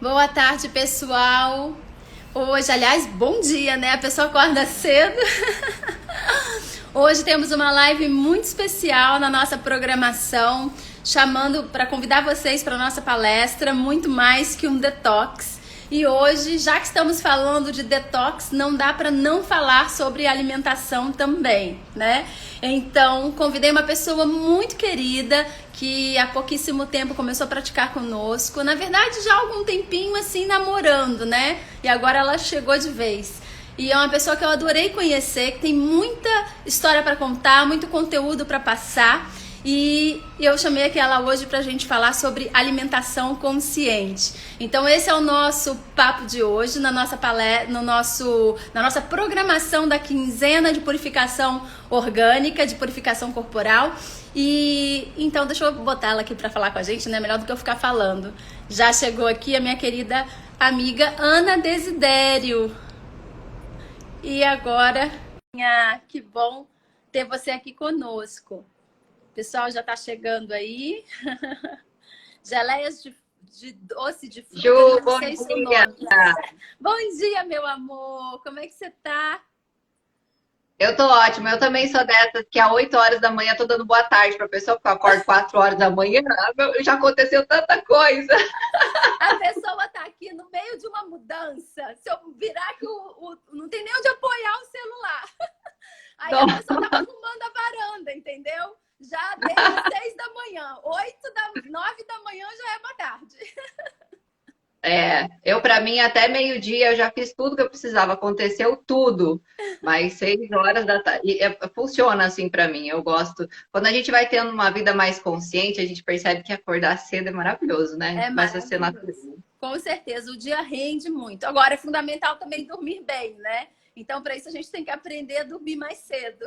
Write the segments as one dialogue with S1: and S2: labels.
S1: Boa tarde, pessoal. Hoje, aliás, bom dia, né? A pessoa acorda cedo. Hoje temos uma live muito especial na nossa programação, chamando para convidar vocês para nossa palestra, muito mais que um detox. E hoje, já que estamos falando de detox, não dá para não falar sobre alimentação também, né? Então, convidei uma pessoa muito querida que há pouquíssimo tempo começou a praticar conosco. Na verdade, já há algum tempinho assim namorando, né? E agora ela chegou de vez. E é uma pessoa que eu adorei conhecer, que tem muita história para contar, muito conteúdo para passar. E eu chamei aqui ela hoje para a gente falar sobre alimentação consciente. Então esse é o nosso papo de hoje, na nossa na nossa programação da quinzena de purificação orgânica, de purificação corporal. E então deixa eu botar ela aqui para falar com a gente, né? Melhor do que eu ficar falando. Já chegou aqui a minha querida amiga Ana Desidério. E agora, que bom ter você aqui conosco. O pessoal já está chegando aí. Geleias de doce de fruta,
S2: Ju,
S1: não
S2: bom
S1: sei se o
S2: dia.
S1: nome. Bom dia, meu amor. Como é que você tá?
S2: Eu tô ótima. Eu também sou dessas que às 8 horas da manhã tô dando boa tarde pra pessoa, porque eu acordo 4 horas da manhã. Já aconteceu tanta coisa.
S1: A pessoa tá aqui no meio de uma mudança. Se eu virar que não tem nem onde apoiar o celular. Aí a
S2: Então,
S1: pessoa tava arrumando a varanda, entendeu? Já desde 6 da manhã, 9 da manhã já é boa tarde.
S2: eu pra mim até meio-dia eu já fiz tudo que eu precisava, aconteceu tudo. Mas 6 horas da tarde funciona assim pra mim. Eu gosto. Quando a gente vai tendo uma vida mais consciente, a gente percebe que acordar cedo é maravilhoso, né?
S1: É
S2: Começa a ser natural.
S1: maravilhoso. Com certeza, o dia rende muito. Agora, é fundamental também dormir bem, né? Então, para isso, a gente tem que aprender a dormir mais cedo.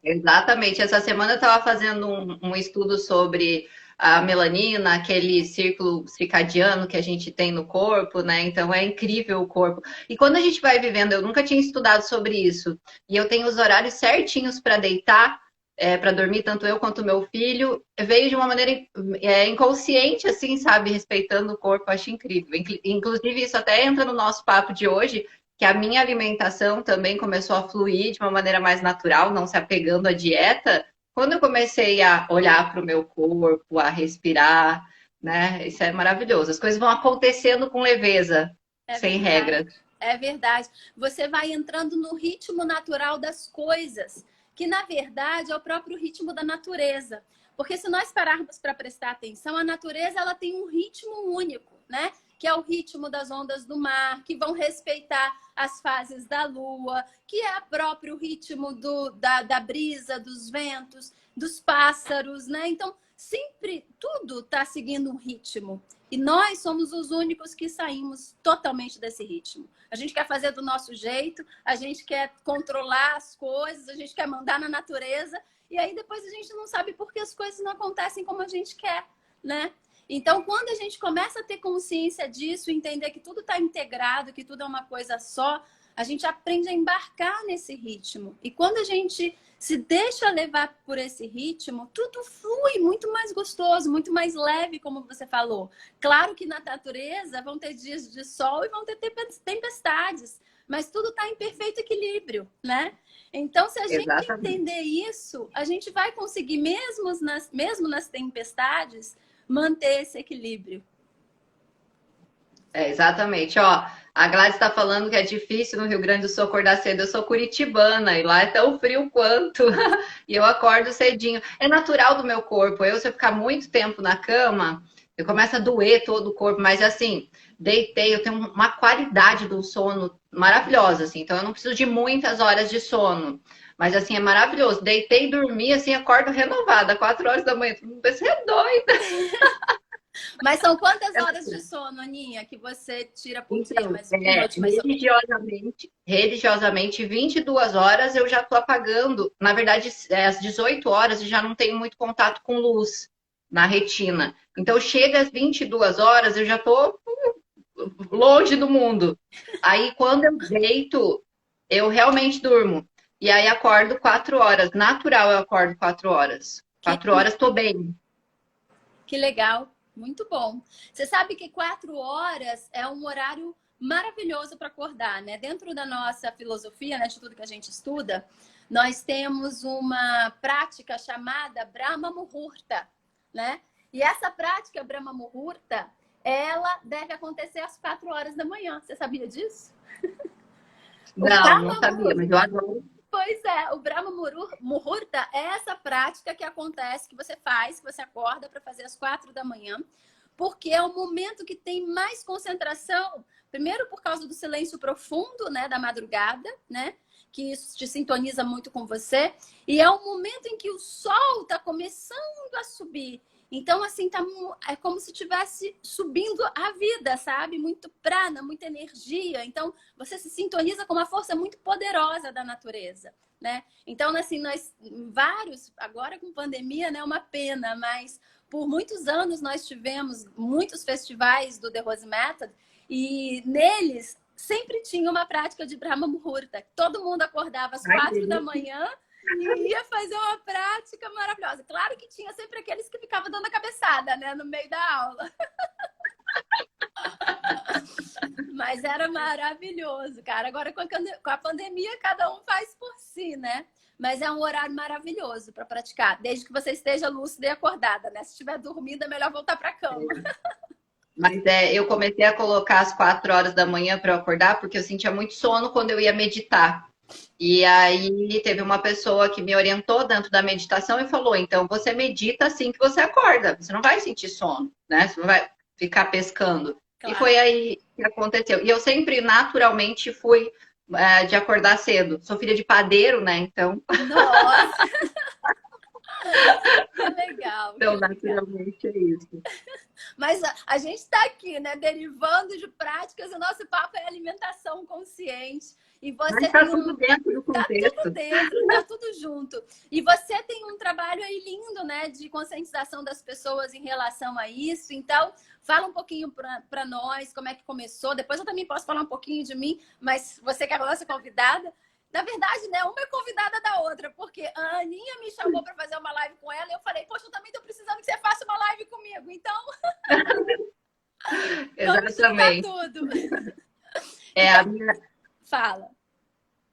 S2: Exatamente. Essa semana eu estava fazendo um estudo sobre a melanina, aquele círculo circadiano que a gente tem no corpo, né? Então é incrível o corpo. E quando a gente vai vivendo, eu nunca tinha estudado sobre isso. E eu tenho os horários certinhos para deitar, para dormir, tanto eu quanto meu filho. Veio de uma maneira inconsciente, assim, sabe? Respeitando o corpo, eu acho incrível. Inclusive, isso até entra no nosso papo de hoje, que a minha alimentação também começou a fluir de uma maneira mais natural, não se apegando à dieta, quando eu comecei a olhar para o meu corpo, a respirar, né? Isso é maravilhoso. As coisas vão acontecendo com leveza,
S1: É
S2: sem
S1: verdade.
S2: regras.
S1: É verdade. Você vai entrando no ritmo natural das coisas, que na verdade é o próprio ritmo da natureza. Porque se nós pararmos para prestar atenção, a natureza ela tem um ritmo único, né? Que é o ritmo das ondas do mar, que vão respeitar as fases da lua, que é o próprio ritmo da brisa, dos ventos, dos pássaros, né? Então, sempre tudo está seguindo um ritmo. E nós somos os únicos que saímos totalmente desse ritmo. A gente quer fazer do nosso jeito, a gente quer controlar as coisas, a gente quer mandar na natureza, e aí depois a gente não sabe por que as coisas não acontecem como a gente quer, né? Então, quando a gente começa a ter consciência disso, entender que tudo está integrado, que tudo é uma coisa só, a gente aprende a embarcar nesse ritmo. E quando a gente se deixa levar por esse ritmo, tudo flui muito mais gostoso, muito mais leve, como você falou. Claro que na natureza vão ter dias de sol e vão ter tempestades, mas tudo está em perfeito equilíbrio, né? Então, se a gente
S2: Exatamente.
S1: entender isso, a gente vai conseguir, mesmo nas tempestades, manter esse equilíbrio.
S2: Exatamente. Ó, a Gladys está falando que é difícil no Rio Grande do Sul acordar cedo. Eu sou curitibana e lá é tão frio quanto. E eu acordo cedinho. É natural do meu corpo. Se eu ficar muito tempo na cama, eu começo a doer todo o corpo. Mas assim, deitei, eu tenho uma qualidade do sono maravilhosa, assim. Então eu não preciso de muitas horas de sono. Mas assim, é maravilhoso. Deitei e dormi, assim, acordo renovada, 4 horas da manhã. Todo mundo pensa, é doida.
S1: Mas são quantas horas de sono, Aninha, que você tira por dia,
S2: Então,
S1: mas por noite, mais ou menos?
S2: religiosamente, 22 horas eu já estou apagando. Na verdade, às 18 horas eu já não tenho muito contato com luz na retina. Então, chega às 22 horas, eu já estou longe do mundo. Aí, quando eu deito, eu realmente durmo. E aí, acordo 4 horas. Natural, eu acordo 4 horas.
S1: Que,
S2: 4 horas, estou bem.
S1: que legal. Muito bom. Você sabe que 4 horas é um horário maravilhoso para acordar, né? Dentro da nossa filosofia, né, de tudo que a gente estuda, nós temos uma prática chamada Brahma Muhurta, né? E essa prática Brahma Muhurta, ela deve acontecer às 4 horas da manhã. Você sabia disso? O
S2: Não, não
S1: Brahma
S2: sabia, mas eu
S1: Muhurta.
S2: adoro.
S1: Pois é, o Brahma Muhurta é essa prática que acontece, que você faz, que você acorda para fazer às 4 da manhã, porque é o momento que tem mais concentração, primeiro por causa do silêncio profundo, né, da madrugada, né, que isso te sintoniza muito com você, e é o momento em que o sol está começando a subir. Então, assim, é como se estivesse subindo a vida, sabe? Muito prana, muita energia. Então, você se sintoniza com uma força muito poderosa da natureza, né? Então, assim, nós vários, agora com pandemia, né, é uma pena, mas por muitos anos nós tivemos muitos festivais do The Rose Method e neles sempre tinha uma prática de Brahma Muhurta. Todo mundo acordava às
S2: Ai,
S1: 4 da manhã e ia fazer uma prática maravilhosa. Claro que tinha sempre aqueles que ficavam dando a cabeçada, né, no meio da aula. Mas era maravilhoso, cara. Agora com a pandemia, cada um faz por si, né? Mas é um horário maravilhoso para praticar, desde que você esteja lúcida e acordada, né? Se estiver dormindo, é melhor voltar para a cama.
S2: Mas eu comecei a colocar às 4 horas da manhã para eu acordar, porque eu sentia muito sono quando eu ia meditar. E aí teve uma pessoa que me orientou dentro da meditação e falou: então você medita assim que você acorda, você não vai sentir sono, né? Você não vai ficar pescando. E
S1: Claro.
S2: foi aí que aconteceu. E eu sempre, naturalmente, fui de acordar cedo. Sou filha de padeiro, né? Então,
S1: Nossa, que legal, que
S2: então
S1: legal.
S2: naturalmente é isso.
S1: Mas a gente está aqui, né? Derivando de práticas, o nosso papo é alimentação consciente. E
S2: Mas
S1: você
S2: está
S1: tem
S2: tudo dentro do
S1: tá tudo
S2: contexto.
S1: dentro, tá tudo junto. E você tem um trabalho aí lindo, né, de conscientização das pessoas em relação a isso. Então, fala um pouquinho para nós como é que começou. Depois eu também posso falar um pouquinho de mim, mas você que é a nossa convidada. Na verdade, né, uma é convidada da outra, porque a Aninha me chamou para fazer uma live com ela e eu falei, poxa, eu também tô precisando que você faça uma live comigo. Então, vamos juntar
S2: Exatamente.
S1: tudo.
S2: É,
S1: Então, fala.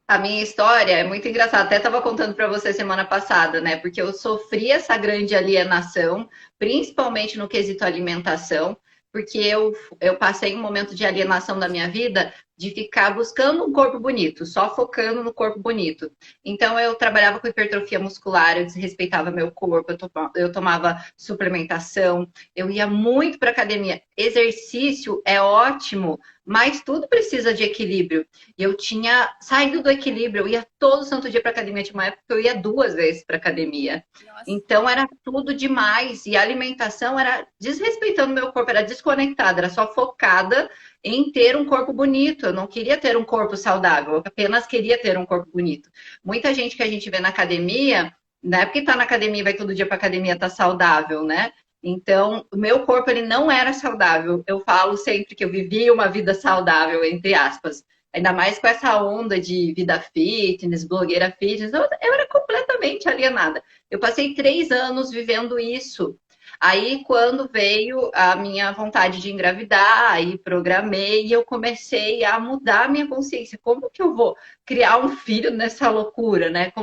S2: a minha história é muito engraçada. Até estava contando para você semana passada, né? Porque eu sofri essa grande alienação, principalmente no quesito alimentação, porque eu passei um momento de alienação da minha vida de ficar buscando um corpo bonito, só focando no corpo bonito. Então eu trabalhava com hipertrofia muscular, eu desrespeitava meu corpo, eu tomava suplementação, eu ia muito para academia. Exercício é ótimo, mas tudo precisa de equilíbrio. Eu tinha saído do equilíbrio, eu ia todo santo dia para academia. Tinha uma época que eu ia 2 vezes para academia.
S1: Nossa.
S2: Então era tudo demais. E a alimentação era desrespeitando meu corpo, era desconectada, era só focada em ter um corpo bonito. Eu não queria ter um corpo saudável, eu apenas queria ter um corpo bonito. Muita gente que a gente vê na academia, não é porque tá na academia e vai todo dia para academia, tá saudável, né? Então, o meu corpo ele não era saudável. Eu falo sempre que eu vivia uma vida saudável, entre aspas. Ainda mais com essa onda de vida fitness, blogueira fitness, eu era completamente alienada. Eu passei 3 anos vivendo isso. Aí, quando veio a minha vontade de engravidar, aí programei e eu comecei a mudar a minha consciência. Como que eu vou criar um filho nessa loucura, né?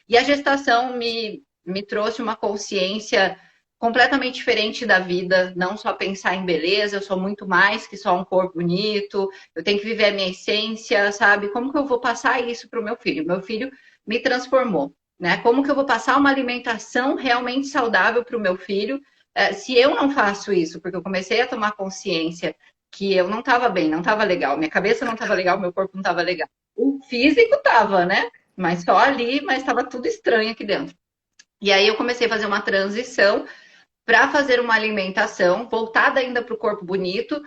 S2: E a gestação me trouxe uma consciência completamente diferente da vida, não só pensar em beleza, eu sou muito mais que só um corpo bonito, eu tenho que viver a minha essência, sabe? Como que eu vou passar isso para o meu filho? Meu filho me transformou, né? Como que eu vou passar uma alimentação realmente saudável para o meu filho, se eu não faço isso? Porque eu comecei a tomar consciência que eu não estava bem, não estava legal, minha cabeça não estava legal, meu corpo não estava legal. O físico estava, né? Mas só ali, mas estava tudo estranho aqui dentro. E aí eu comecei a fazer uma transição para fazer uma alimentação voltada ainda para o corpo bonito,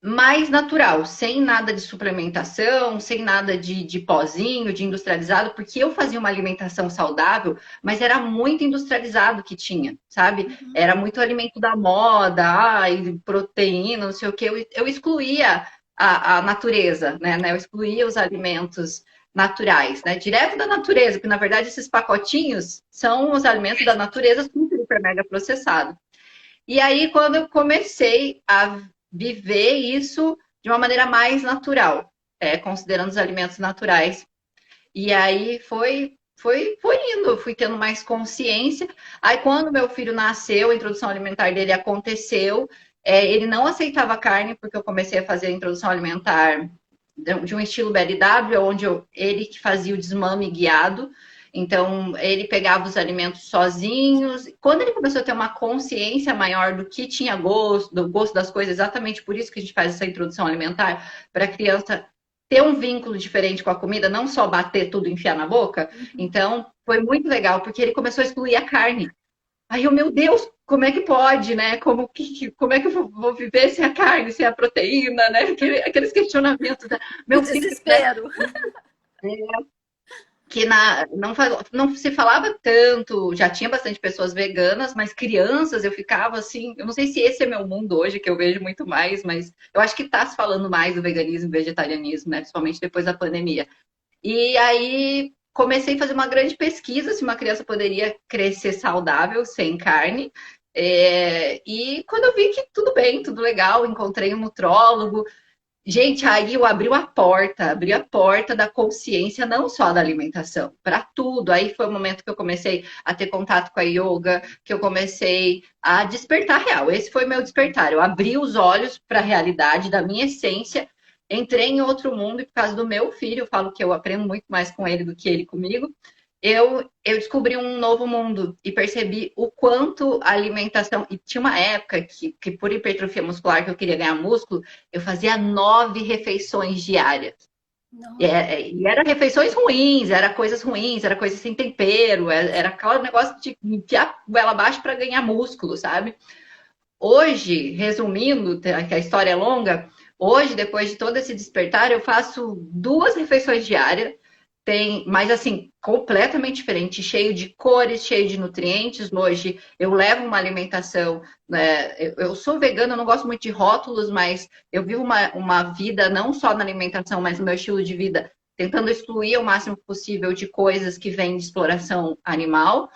S2: mais natural, sem nada de suplementação, sem nada de pozinho, de industrializado, porque eu fazia uma alimentação saudável, mas era muito industrializado que tinha, sabe? Era muito alimento da moda, proteína, não sei o que. Eu excluía a natureza, né? Eu excluía os alimentos naturais, né? Direto da natureza, porque na verdade esses pacotinhos são os alimentos da natureza super, hiper, mega processado. E aí, quando eu comecei a viver isso de uma maneira mais natural, considerando os alimentos naturais. E aí foi indo, eu fui tendo mais consciência. Aí, quando meu filho nasceu, a introdução alimentar dele aconteceu. Ele não aceitava carne, porque eu comecei a fazer a introdução alimentar de um estilo BLW, onde ele que fazia o desmame guiado. Então, ele pegava os alimentos sozinhos. Quando ele começou a ter uma consciência maior do que tinha gosto, do gosto das coisas, exatamente por isso que a gente faz essa introdução alimentar, para a criança ter um vínculo diferente com a comida, não só bater tudo e enfiar na boca. Então, foi muito legal, porque ele começou a excluir a carne. Aí eu, meu Deus, como é que pode, né? Como é que eu vou viver sem a carne, sem a proteína, né? Aqueles questionamentos. Né?
S1: Meu desespero.
S2: Que não se falava tanto, já tinha bastante pessoas veganas, mas crianças eu ficava assim, eu não sei se esse é meu mundo hoje, que eu vejo muito mais, mas eu acho que está se falando mais do veganismo e vegetarianismo, né? Principalmente depois da pandemia. E aí comecei a fazer uma grande pesquisa se uma criança poderia crescer saudável, sem carne. E quando eu vi que tudo bem, tudo legal, encontrei um nutrólogo. Gente, aí eu abri a porta da consciência, não só da alimentação, para tudo. Aí foi o momento que eu comecei a ter contato com a yoga, que eu comecei a despertar real. Esse foi meu despertar. Eu abri os olhos para a realidade da minha essência, entrei em outro mundo e por causa do meu filho, eu falo que eu aprendo muito mais com ele do que ele comigo. Eu descobri um novo mundo e percebi o quanto a alimentação. E tinha uma época que por hipertrofia muscular, que eu queria ganhar músculo, eu fazia 9 refeições diárias. E eram refeições ruins, era coisas ruins, era coisa sem tempero, era aquele negócio de enfiar goela abaixo para ganhar músculo, sabe? Hoje, resumindo, que a história é longa, hoje, depois de todo esse despertar, eu faço 2 refeições diárias. Mas assim, completamente diferente, cheio de cores, cheio de nutrientes. Hoje eu levo uma alimentação, né? Eu sou vegana, eu não gosto muito de rótulos, mas eu vivo uma vida não só na alimentação, mas no meu estilo de vida, tentando excluir o máximo possível de coisas que vêm de exploração animal.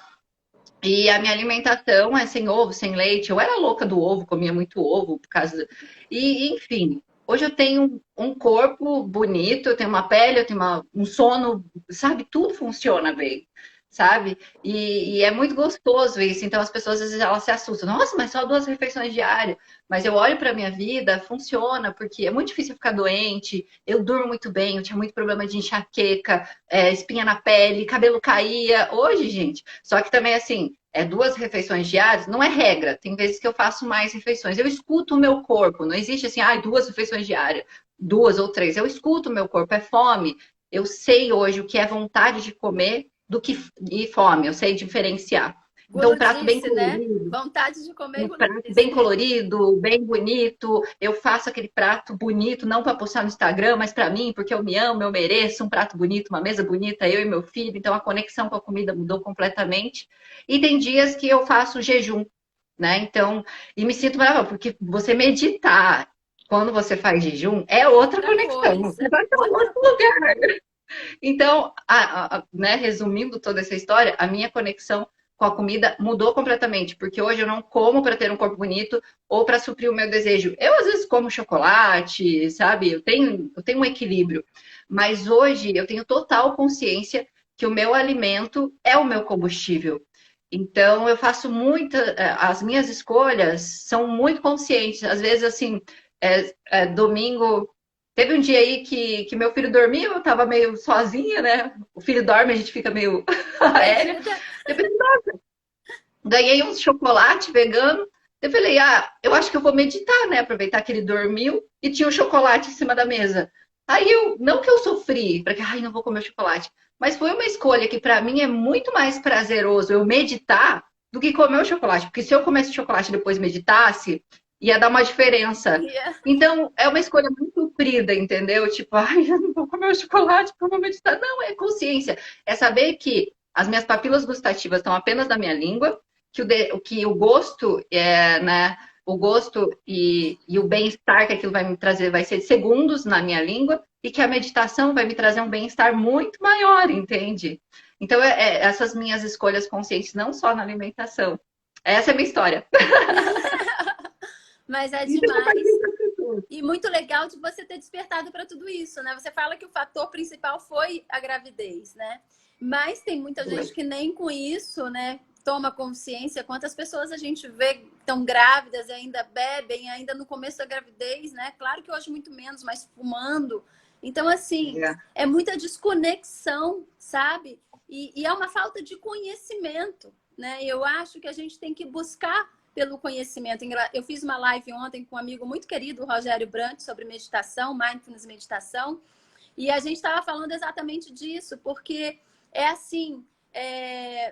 S2: E a minha alimentação é sem ovo, sem leite. Eu era louca do ovo, comia muito ovo por causa. E, enfim, hoje eu tenho um corpo bonito, eu tenho uma pele, eu tenho um sono, sabe? Tudo funciona bem, sabe? E é muito gostoso isso. Então as pessoas às vezes elas se assustam. Nossa, mas só 2 refeições diárias. Mas eu olho para minha vida, funciona, porque é muito difícil eu ficar doente. Eu durmo muito bem, eu tinha muito problema de enxaqueca, espinha na pele, cabelo caía. Hoje, gente, só que também assim. 2 refeições diárias, não é regra. Tem vezes que eu faço mais refeições. Eu escuto o meu corpo. Não existe assim, 2 refeições diárias, 2 ou 3. Eu escuto o meu corpo. É fome. Eu sei hoje o que é vontade de comer do que e fome. Eu sei diferenciar. Então, um prato bem colorido,
S1: né? Vontade de comer.
S2: Um prato bem colorido, bem bonito. Eu faço aquele prato bonito, não para postar no Instagram, mas para mim, porque eu me amo, eu mereço um prato bonito, uma mesa bonita, eu e meu filho. Então, a conexão com a comida mudou completamente. E tem dias que eu faço jejum, né? Então, e me sinto brava, porque você meditar quando você faz jejum é outra conexão. Você vai para outro lugar. Então, né, resumindo toda essa história, a minha conexão com a comida mudou completamente, porque hoje eu não como para ter um corpo bonito ou para suprir o meu desejo. Eu às vezes como chocolate, sabe? Eu tenho um equilíbrio, mas hoje eu tenho total consciência que o meu alimento é o meu combustível. Então eu faço as minhas escolhas são muito conscientes. Às vezes assim, domingo. Teve um dia aí que meu filho dormiu, eu tava meio sozinha, né? O filho dorme, a gente fica meio aérea. Eu falei, nossa, ganhei um chocolate vegano. Eu falei, eu acho que eu vou meditar, né? Aproveitar que ele dormiu e tinha um chocolate em cima da mesa. Aí não que eu sofri, para que, não vou comer chocolate, mas foi uma escolha que para mim é muito mais prazeroso eu meditar do que comer o chocolate. Porque se eu comesse chocolate e depois meditasse, ia dar uma diferença. Então, é uma escolha muito comprida, entendeu? Tipo, eu não vou comer o chocolate, porque eu vou meditar. Não, é consciência. É saber que as minhas papilas gustativas estão apenas na minha língua, que o gosto, né? O gosto e o bem-estar que aquilo vai me trazer vai ser segundos na minha língua e que a meditação vai me trazer um bem-estar muito maior, entende? Então, essas minhas escolhas conscientes, não só na alimentação. Essa é a minha história.
S1: Mas é
S2: Isso eu
S1: demais.
S2: compartilho com as pessoas.
S1: E muito legal de você ter despertado para tudo isso, né? Você fala que o fator principal foi a gravidez, né? Mas tem muita gente que nem com isso, né, toma consciência. Quantas pessoas a gente vê que estão grávidas e ainda bebem, ainda no começo da gravidez, né? Claro que hoje muito menos, mas fumando. Então, assim, é muita desconexão, sabe? E é uma falta de conhecimento, né? Eu acho que a gente tem que buscar pelo conhecimento. Eu fiz uma live ontem com um amigo muito querido, o Rogério Brant, sobre meditação, mindfulness meditação, e a gente estava falando exatamente disso, porque é assim,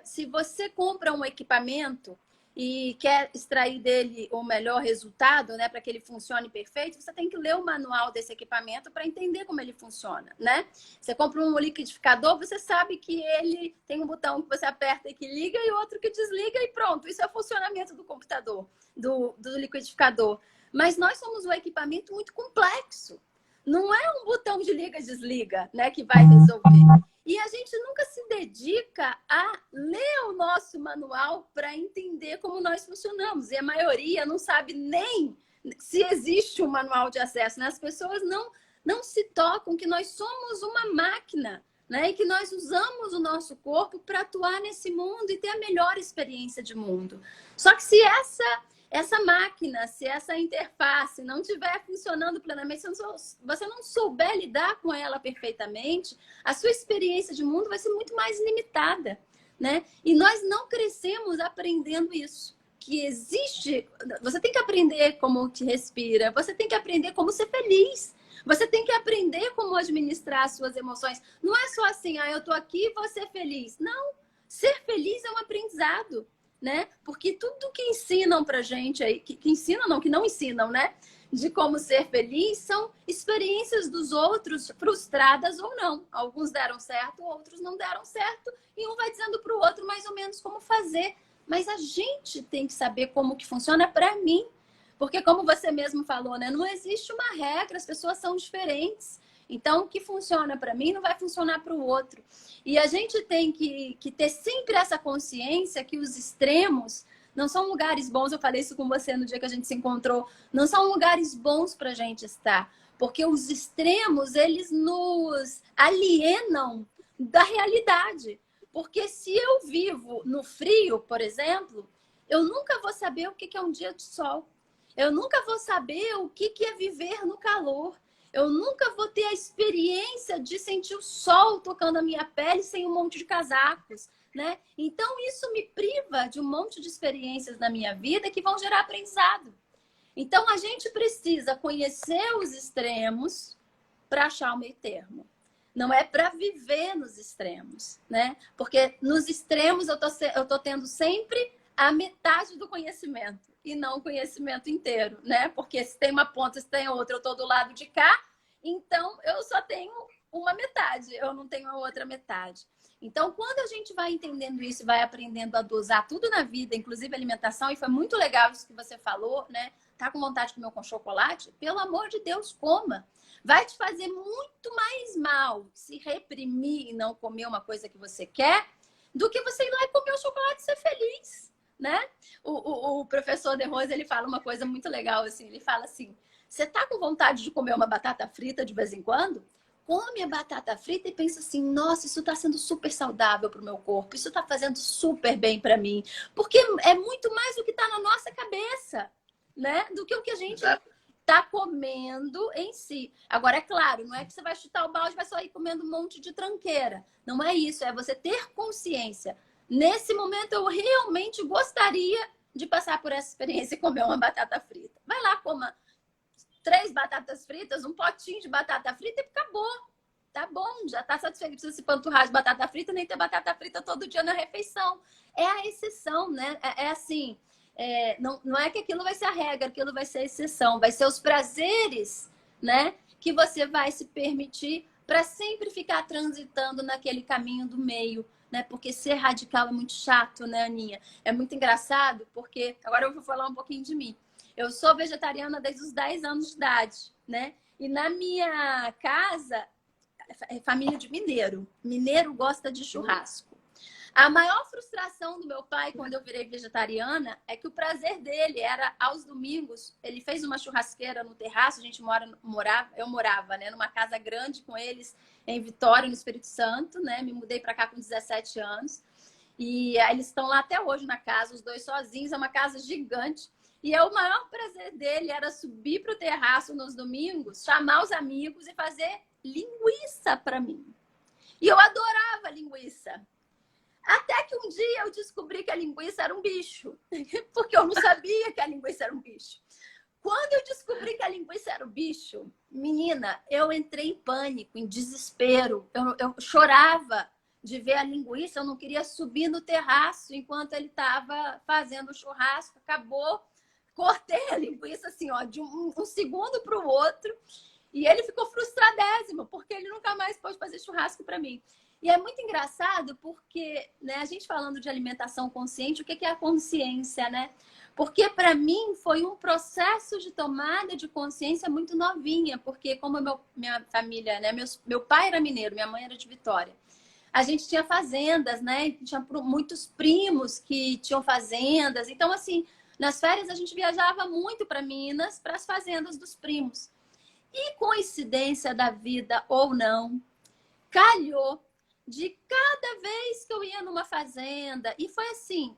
S1: se você compra um equipamento e quer extrair dele o melhor resultado, né, para que ele funcione perfeito, você tem que ler o manual desse equipamento para entender como ele funciona, né? Você compra um liquidificador, você sabe que ele tem um botão que você aperta e que liga e outro que desliga e pronto. Isso é o funcionamento do computador, do liquidificador. Mas nós somos um equipamento muito complexo. Não é um botão de liga e desliga, né, que vai resolver. E a gente nunca se dedica a ler o nosso manual para entender como nós funcionamos. E a maioria não sabe nem se existe um manual de acesso, né? As pessoas não se tocam que nós somos uma máquina, né? E que nós usamos o nosso corpo para atuar nesse mundo e ter a melhor experiência de mundo. Só que se essa máquina, se essa interface não estiver funcionando plenamente, se você não souber lidar com ela perfeitamente, a sua experiência de mundo vai ser muito mais limitada, né? E nós não crescemos aprendendo isso. Que existe... Você tem que aprender como te respira, você tem que aprender como ser feliz, você tem que aprender como administrar as suas emoções. Não é só assim, eu tô aqui e vou ser feliz. Não, ser feliz é um aprendizado. Né? Porque tudo que ensinam pra gente aí, que ensinam não, que não ensinam, né? De como ser feliz, são experiências dos outros, frustradas ou não. Alguns deram certo, outros não deram certo, e um vai dizendo pro outro mais ou menos como fazer. Mas a gente tem que saber como que funciona para mim. Porque como você mesmo falou, né? Não existe uma regra, as pessoas são diferentes. Então, o que funciona para mim não vai funcionar para o outro. E a gente tem que ter sempre essa consciência que os extremos não são lugares bons. Eu falei isso com você no dia que a gente se encontrou. Não são lugares bons para a gente estar. Porque os extremos, eles nos alienam da realidade. Porque se eu vivo no frio, por exemplo, eu nunca vou saber o que é um dia de sol. Eu nunca vou saber o que é viver no calor. Eu nunca vou ter a experiência de sentir o sol tocando a minha pele sem um monte de casacos, né? Então, isso me priva de um monte de experiências na minha vida que vão gerar aprendizado. Então, a gente precisa conhecer os extremos para achar o meio termo. Não é para viver nos extremos, né? Porque nos extremos eu tô tendo sempre a metade do conhecimento e não o conhecimento inteiro, né? Porque se tem uma ponta, se tem outra, eu tô do lado de cá, então eu só tenho uma metade, eu não tenho a outra metade. Então, quando a gente vai entendendo isso e vai aprendendo a dosar tudo na vida, inclusive alimentação, e foi muito legal isso que você falou, né? Tá com vontade de comer com chocolate? Pelo amor de Deus, coma. Vai te fazer muito mais mal se reprimir e não comer uma coisa que você quer do que você ir lá e comer o chocolate e ser feliz, né? O professor De Rose, ele fala uma coisa muito legal, assim. Ele fala assim, você tá com vontade de comer uma batata frita de vez em quando? Come a batata frita e pensa assim, nossa, isso tá sendo super saudável pro meu corpo, isso tá fazendo super bem para mim. Porque é muito mais do que tá na nossa cabeça, né? Do que o que a gente tá comendo em si. Agora, é claro, não é que você vai chutar o balde e vai só ir comendo um monte de tranqueira. Não é isso, é você ter consciência. Nesse momento, eu realmente gostaria de passar por essa experiência e comer uma batata frita. Vai lá, coma 3 batatas fritas, um potinho de batata frita e acabou. Tá bom, já tá satisfeito. Não precisa se panturrar de batata frita, nem ter batata frita todo dia na refeição. É a exceção, né? É assim, não é que aquilo vai ser a regra, aquilo vai ser a exceção. Vai ser os prazeres, né? Que você vai se permitir para sempre ficar transitando naquele caminho do meio, né? Porque ser radical é muito chato, né, Aninha? É muito engraçado, porque... Agora eu vou falar um pouquinho de mim. Eu sou vegetariana desde os 10 anos de idade, né? E na minha casa, é família de mineiro. Mineiro gosta de churrasco. A maior frustração do meu pai quando eu virei vegetariana é que o prazer dele era aos domingos. Ele fez uma churrasqueira no terraço, a gente eu morava, né, numa casa grande com eles em Vitória, no Espírito Santo, né? Me mudei para cá com 17 anos. E eles estão lá até hoje na casa, os dois sozinhos, é uma casa gigante. E o maior prazer dele era subir para o terraço nos domingos, chamar os amigos e fazer linguiça para mim. E eu adorava linguiça. Até que um dia eu descobri que a linguiça era um bicho. Porque eu não sabia que a linguiça era um bicho. Quando eu descobri que a linguiça era um bicho, menina, eu entrei em pânico, em desespero. Eu chorava de ver a linguiça, eu não queria subir no terraço enquanto ele estava fazendo o churrasco. Acabou, cortei a linguiça assim, ó, de um segundo para o outro. E ele ficou frustradésimo, porque ele nunca mais pôde fazer churrasco para mim. E é muito engraçado porque, né, a gente falando de alimentação consciente, o que é a consciência, né? Porque para mim foi um processo de tomada de consciência muito novinha, porque como minha família, né, meu pai era mineiro, minha mãe era de Vitória. A gente tinha fazendas, né? Tinha muitos primos que tinham fazendas. Então, assim, nas férias a gente viajava muito para Minas, para as fazendas dos primos. E coincidência da vida ou não, calhou de cada vez que eu ia numa fazenda, e foi assim,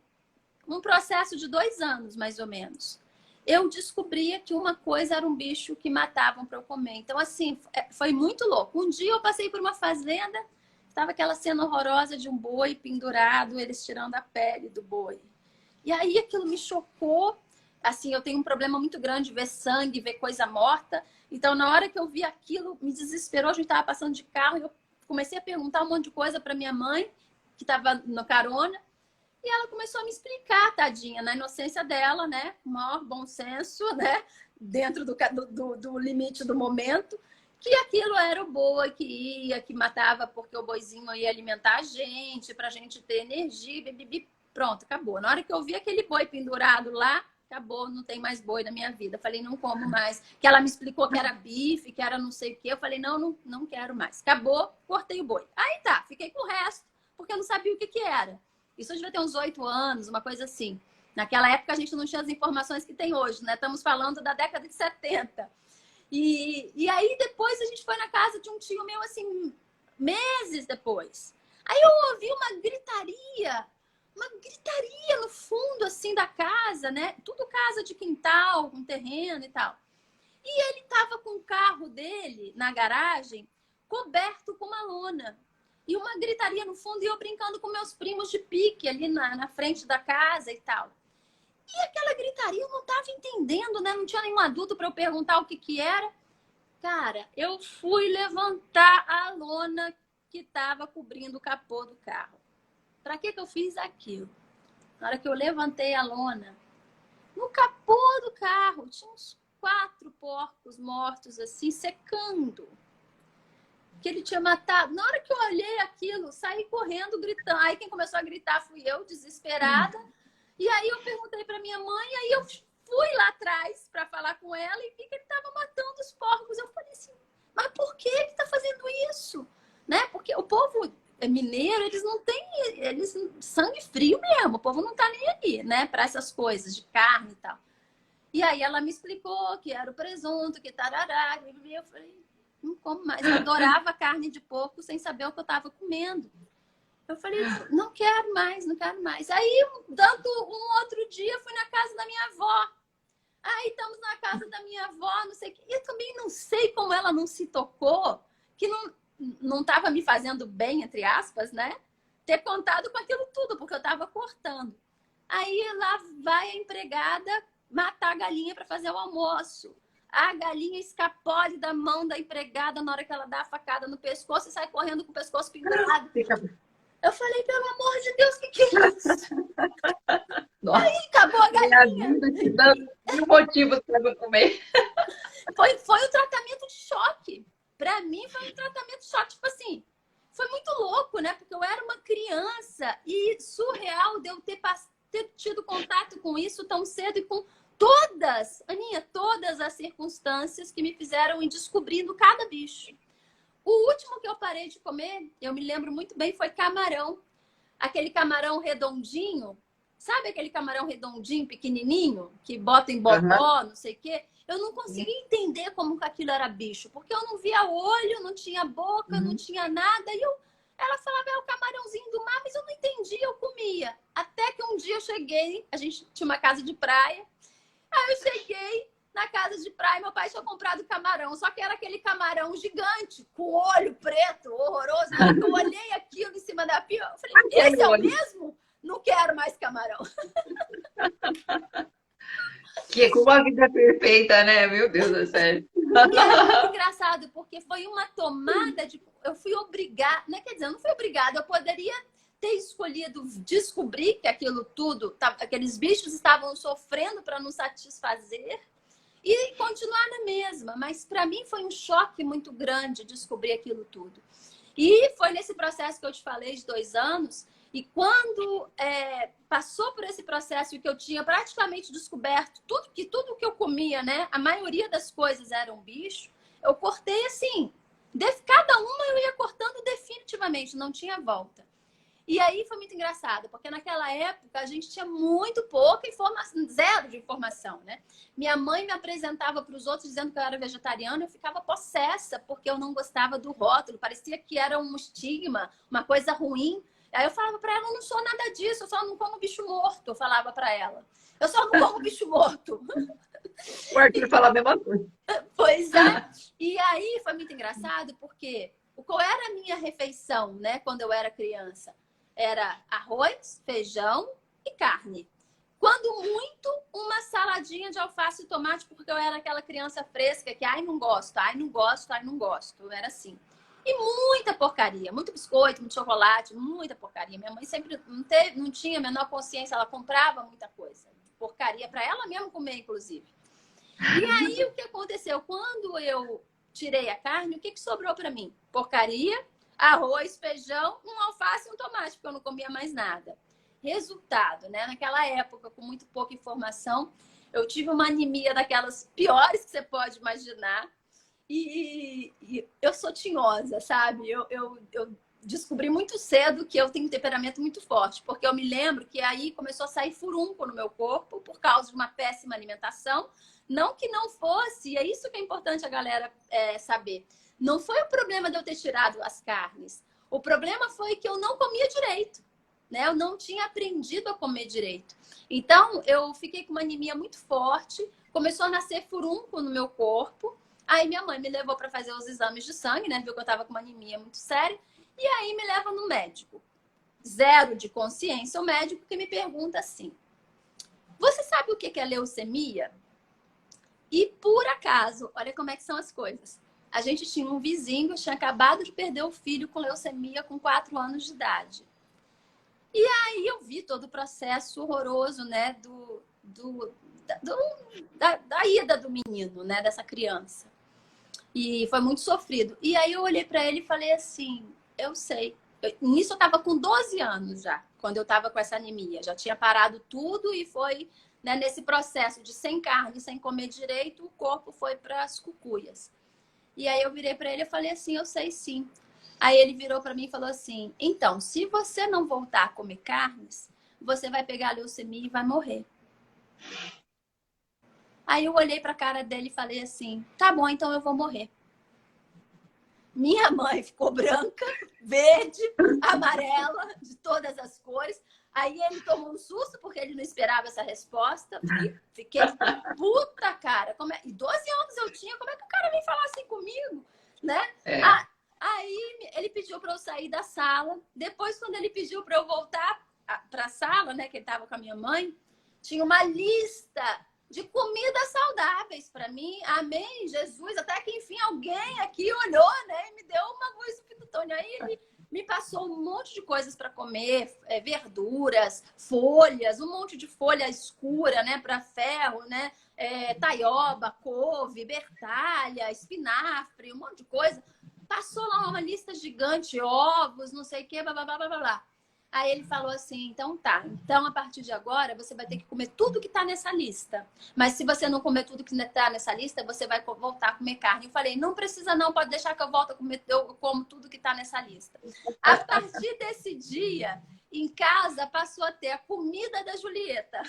S1: um processo de 2 anos, mais ou menos, eu descobria que uma coisa era um bicho que matavam para eu comer. Então, assim, foi muito louco. Um dia eu passei por uma fazenda, estava aquela cena horrorosa de um boi pendurado, eles tirando a pele do boi. E aí aquilo me chocou. Assim, eu tenho um problema muito grande de ver sangue, ver coisa morta. Então, na hora que eu vi aquilo, me desesperou. A gente estava passando de carro e eu comecei a perguntar um monte de coisa para minha mãe, que estava no carona. E ela começou a me explicar, tadinha, na inocência dela, né? Com o maior bom senso, né? Dentro do limite do momento. Que aquilo era o boi que matava porque o boizinho ia alimentar a gente, pra gente ter energia, bibibi. Pronto, acabou. Na hora que eu vi aquele boi pendurado lá, acabou, não tem mais boi na minha vida. Falei, não como mais. Que ela me explicou que era bife, que era não sei o quê. Eu falei, não quero mais. Acabou, cortei o boi. Aí tá, fiquei com o resto, porque eu não sabia o que era. Isso eu devia ter uns 8 anos, uma coisa assim. Naquela época a gente não tinha as informações que tem hoje, né? Estamos falando da década de 70. E aí depois a gente foi na casa de um tio meu, assim, meses depois. Aí eu ouvi uma gritaria no fundo, assim, da casa, né? Tudo casa de quintal, com terreno e tal. E ele tava com o carro dele na garagem, coberto com uma lona. E uma gritaria no fundo e eu brincando com meus primos de pique ali na frente da casa e tal. E aquela gritaria eu não estava entendendo, né? Não tinha nenhum adulto para eu perguntar o que era. Cara, eu fui levantar a lona que estava cobrindo o capô do carro. Para que eu fiz aquilo? Na hora que eu levantei a lona, no capô do carro tinha uns 4 porcos mortos assim, secando. Que ele tinha matado. Na hora que eu olhei aquilo, saí correndo, gritando. Aí quem começou a gritar fui eu, desesperada. E aí eu perguntei para minha mãe, aí eu fui lá atrás para falar com ela e vi que ele estava matando os porcos. Eu falei assim, mas por que ele está fazendo isso? Né? Porque o povo mineiro, eles não têm, eles sangue frio mesmo, o povo não tá nem aí, né? Para essas coisas de carne e tal. E aí ela me explicou que era o presunto, que tarará, e eu falei, não como mais. Eu adorava carne de porco sem saber o que eu estava comendo. Eu falei, não quero mais, não quero mais. Aí, tanto um outro dia, fui na casa da minha avó. Aí, estamos na casa da minha avó, não sei o quê. E eu também não sei como ela não se tocou, que não estava me fazendo bem, entre aspas, né? Ter contado com aquilo tudo, porque eu estava cortando. Aí, lá vai a empregada matar a galinha para fazer o almoço. A galinha escapole da mão da empregada na hora que ela dá a facada no pescoço e sai correndo com o pescoço pendurado. Eu falei, pelo amor de Deus, o que é isso?
S2: Nossa,
S1: aí acabou a galinha.
S2: Minha vida te dando mil motivos para eu comer.
S1: Foi um tratamento de choque. Para mim, foi um tratamento de choque. Tipo assim, foi muito louco, né? Porque eu era uma criança e surreal de eu ter tido contato com isso tão cedo e com todas, Aninha, todas as circunstâncias que me fizeram ir descobrindo cada bicho. O último que eu parei de comer, eu me lembro muito bem, foi camarão. aquele camarão redondinho, sabe aquele camarão redondinho, pequenininho, que bota em bobó, não sei o quê? Eu não conseguia entender como que aquilo era bicho, porque eu não via olho, não tinha boca, não tinha nada. E ela falava, é o camarãozinho do mar, mas eu não entendia, eu comia. Até que um dia eu cheguei, a gente tinha uma casa de praia, aí eu cheguei na casa de praia, meu pai tinha comprado camarão, só que era aquele camarão gigante, com olho preto, horroroso. Na hora que eu olhei aquilo em cima da pia, eu falei, esse é o mesmo? Não quero mais camarão.
S2: Que com uma vida perfeita, né? Meu Deus do céu.
S1: E é muito engraçado, porque foi uma tomada de... Eu fui obrigada, né? Quer dizer, eu não fui obrigada, eu poderia ter escolhido descobrir que aquilo tudo, aqueles bichos estavam sofrendo para nos satisfazer e continuar na mesma. Mas para mim foi um choque muito grande descobrir aquilo tudo. E foi nesse processo que eu te falei de 2 anos. E quando passou por esse processo e que eu tinha praticamente descoberto tudo que eu comia, né? A maioria das coisas eram bicho. Eu cortei assim. Cada uma eu ia cortando definitivamente, não tinha volta. E aí foi muito engraçado, porque naquela época a gente tinha muito pouca informação, zero de informação, né? Minha mãe me apresentava para os outros dizendo que eu era vegetariana, eu ficava possessa, porque eu não gostava do rótulo, parecia que era um estigma, uma coisa ruim. Aí eu falava para ela, eu não sou nada disso, eu só não como bicho morto, eu falava para ela. Eu só não como bicho morto.
S2: O Arthur fala a mesma coisa.
S1: Pois é. E aí foi muito engraçado, porque qual era a minha refeição, né, quando eu era criança? Era arroz, feijão e carne. Quando muito, uma saladinha de alface e tomate, porque eu era aquela criança fresca que, ai, não gosto, ai, não gosto, ai, não gosto. Eu era assim. E muita porcaria, muito biscoito, muito chocolate, muita porcaria. Minha mãe sempre não tinha a menor consciência, ela comprava muita coisa. Porcaria para ela mesma comer, inclusive. E aí, o que aconteceu? Quando eu tirei a carne, o que sobrou para mim? Porcaria, arroz, feijão, um alface e um tomate, porque eu não comia mais nada. Resultado, né? Naquela época, com muito pouca informação, eu tive uma anemia daquelas piores que você pode imaginar. E eu sou tinhosa, sabe? Eu descobri muito cedo que eu tenho um temperamento muito forte, porque eu me lembro que aí começou a sair furúnculo no meu corpo por causa de uma péssima alimentação. Não que não fosse, e é isso que é importante a galera saber. Não foi o problema de eu ter tirado as carnes. O problema foi que eu não comia direito, né? Eu não tinha aprendido a comer direito. Então, eu fiquei com uma anemia muito forte, começou a nascer furúnculo no meu corpo. Aí minha mãe me levou para fazer os exames de sangue, né? Viu que eu estava com uma anemia muito séria. E aí me leva no médico. Zero de consciência, o médico que me pergunta assim: você sabe o que é leucemia? E por acaso, olha como é que são as coisas. A gente tinha um vizinho que tinha acabado de perder o filho com leucemia com 4 anos de idade. E aí eu vi todo o processo horroroso, né? Da ida do menino, né? Dessa criança. E foi muito sofrido. E aí eu olhei para ele e falei assim, eu sei. Nisso eu estava com 12 anos já, quando eu estava com essa anemia. Já tinha parado tudo e foi, né, nesse processo de sem carne, sem comer direito, o corpo foi para as cucuias. E aí eu virei para ele e falei assim, eu sei sim. Aí ele virou para mim e falou assim, então, se você não voltar a comer carnes, você vai pegar a leucemia e vai morrer. Aí eu olhei para a cara dele e falei assim, tá bom, então eu vou morrer. Minha mãe ficou branca, verde, amarela, de todas as cores. Aí ele tomou um susto, porque ele não esperava essa resposta. E fiquei puta, cara. E 12 anos eu tinha, como é que o cara vem falar assim comigo? Né? Aí ele pediu para eu sair da sala. Depois, quando ele pediu para eu voltar para a sala, né, que ele estava com a minha mãe, tinha uma lista de comidas saudáveis para mim. Amém, Jesus. Até que, enfim, alguém aqui olhou, né? E me deu uma voz do pitutônio. Aí ele me passou um monte de coisas para comer. Verduras, folhas, um monte de folha escura, né? Para ferro, né? Taioba, couve, bertalha, espinafre, um monte de coisa. Passou lá uma lista gigante, ovos, não sei o que, blá, blá, blá, blá, blá. Aí ele falou assim, então tá, então a partir de agora você vai ter que comer tudo que tá nessa lista. Mas se você não comer tudo que tá nessa lista, você vai voltar a comer carne. Eu falei, não precisa não, pode deixar que eu volto a comer, eu como tudo que tá nessa lista. A partir desse dia, em casa passou a ter a comida da Julieta.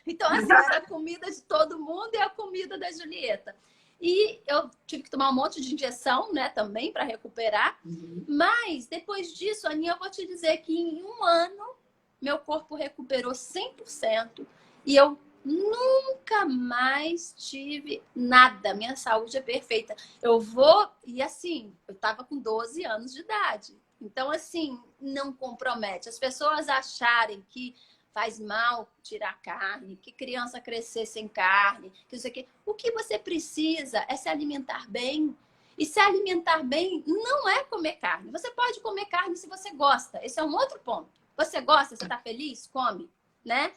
S1: Então, assim, era a comida de todo mundo e a comida da Julieta. E eu tive que tomar um monte de injeção, né, também, para recuperar. Mas, depois disso, Aninha, eu vou te dizer que em um ano, meu corpo recuperou 100%. E eu nunca mais tive nada. Minha saúde é perfeita. Eu vou... E assim, eu tava com 12 anos de idade. Então, assim, não compromete. As pessoas acharem que faz mal tirar carne, que criança crescer sem carne, que isso aqui. O que você precisa é se alimentar bem. E se alimentar bem não é comer carne. Você pode comer carne se você gosta. Esse é um outro ponto. Você gosta, você está feliz? Come, né?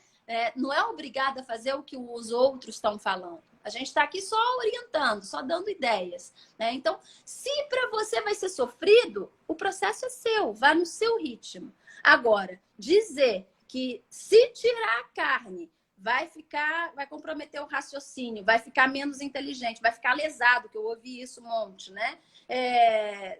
S1: Não é obrigada a fazer o que os outros estão falando. A gente está aqui só orientando, só dando ideias, né? Então, se para você vai ser sofrido, o processo é seu, vá no seu ritmo. Agora, dizer que se tirar a carne vai comprometer o raciocínio, vai ficar menos inteligente, vai ficar lesado, que eu ouvi isso um monte, né?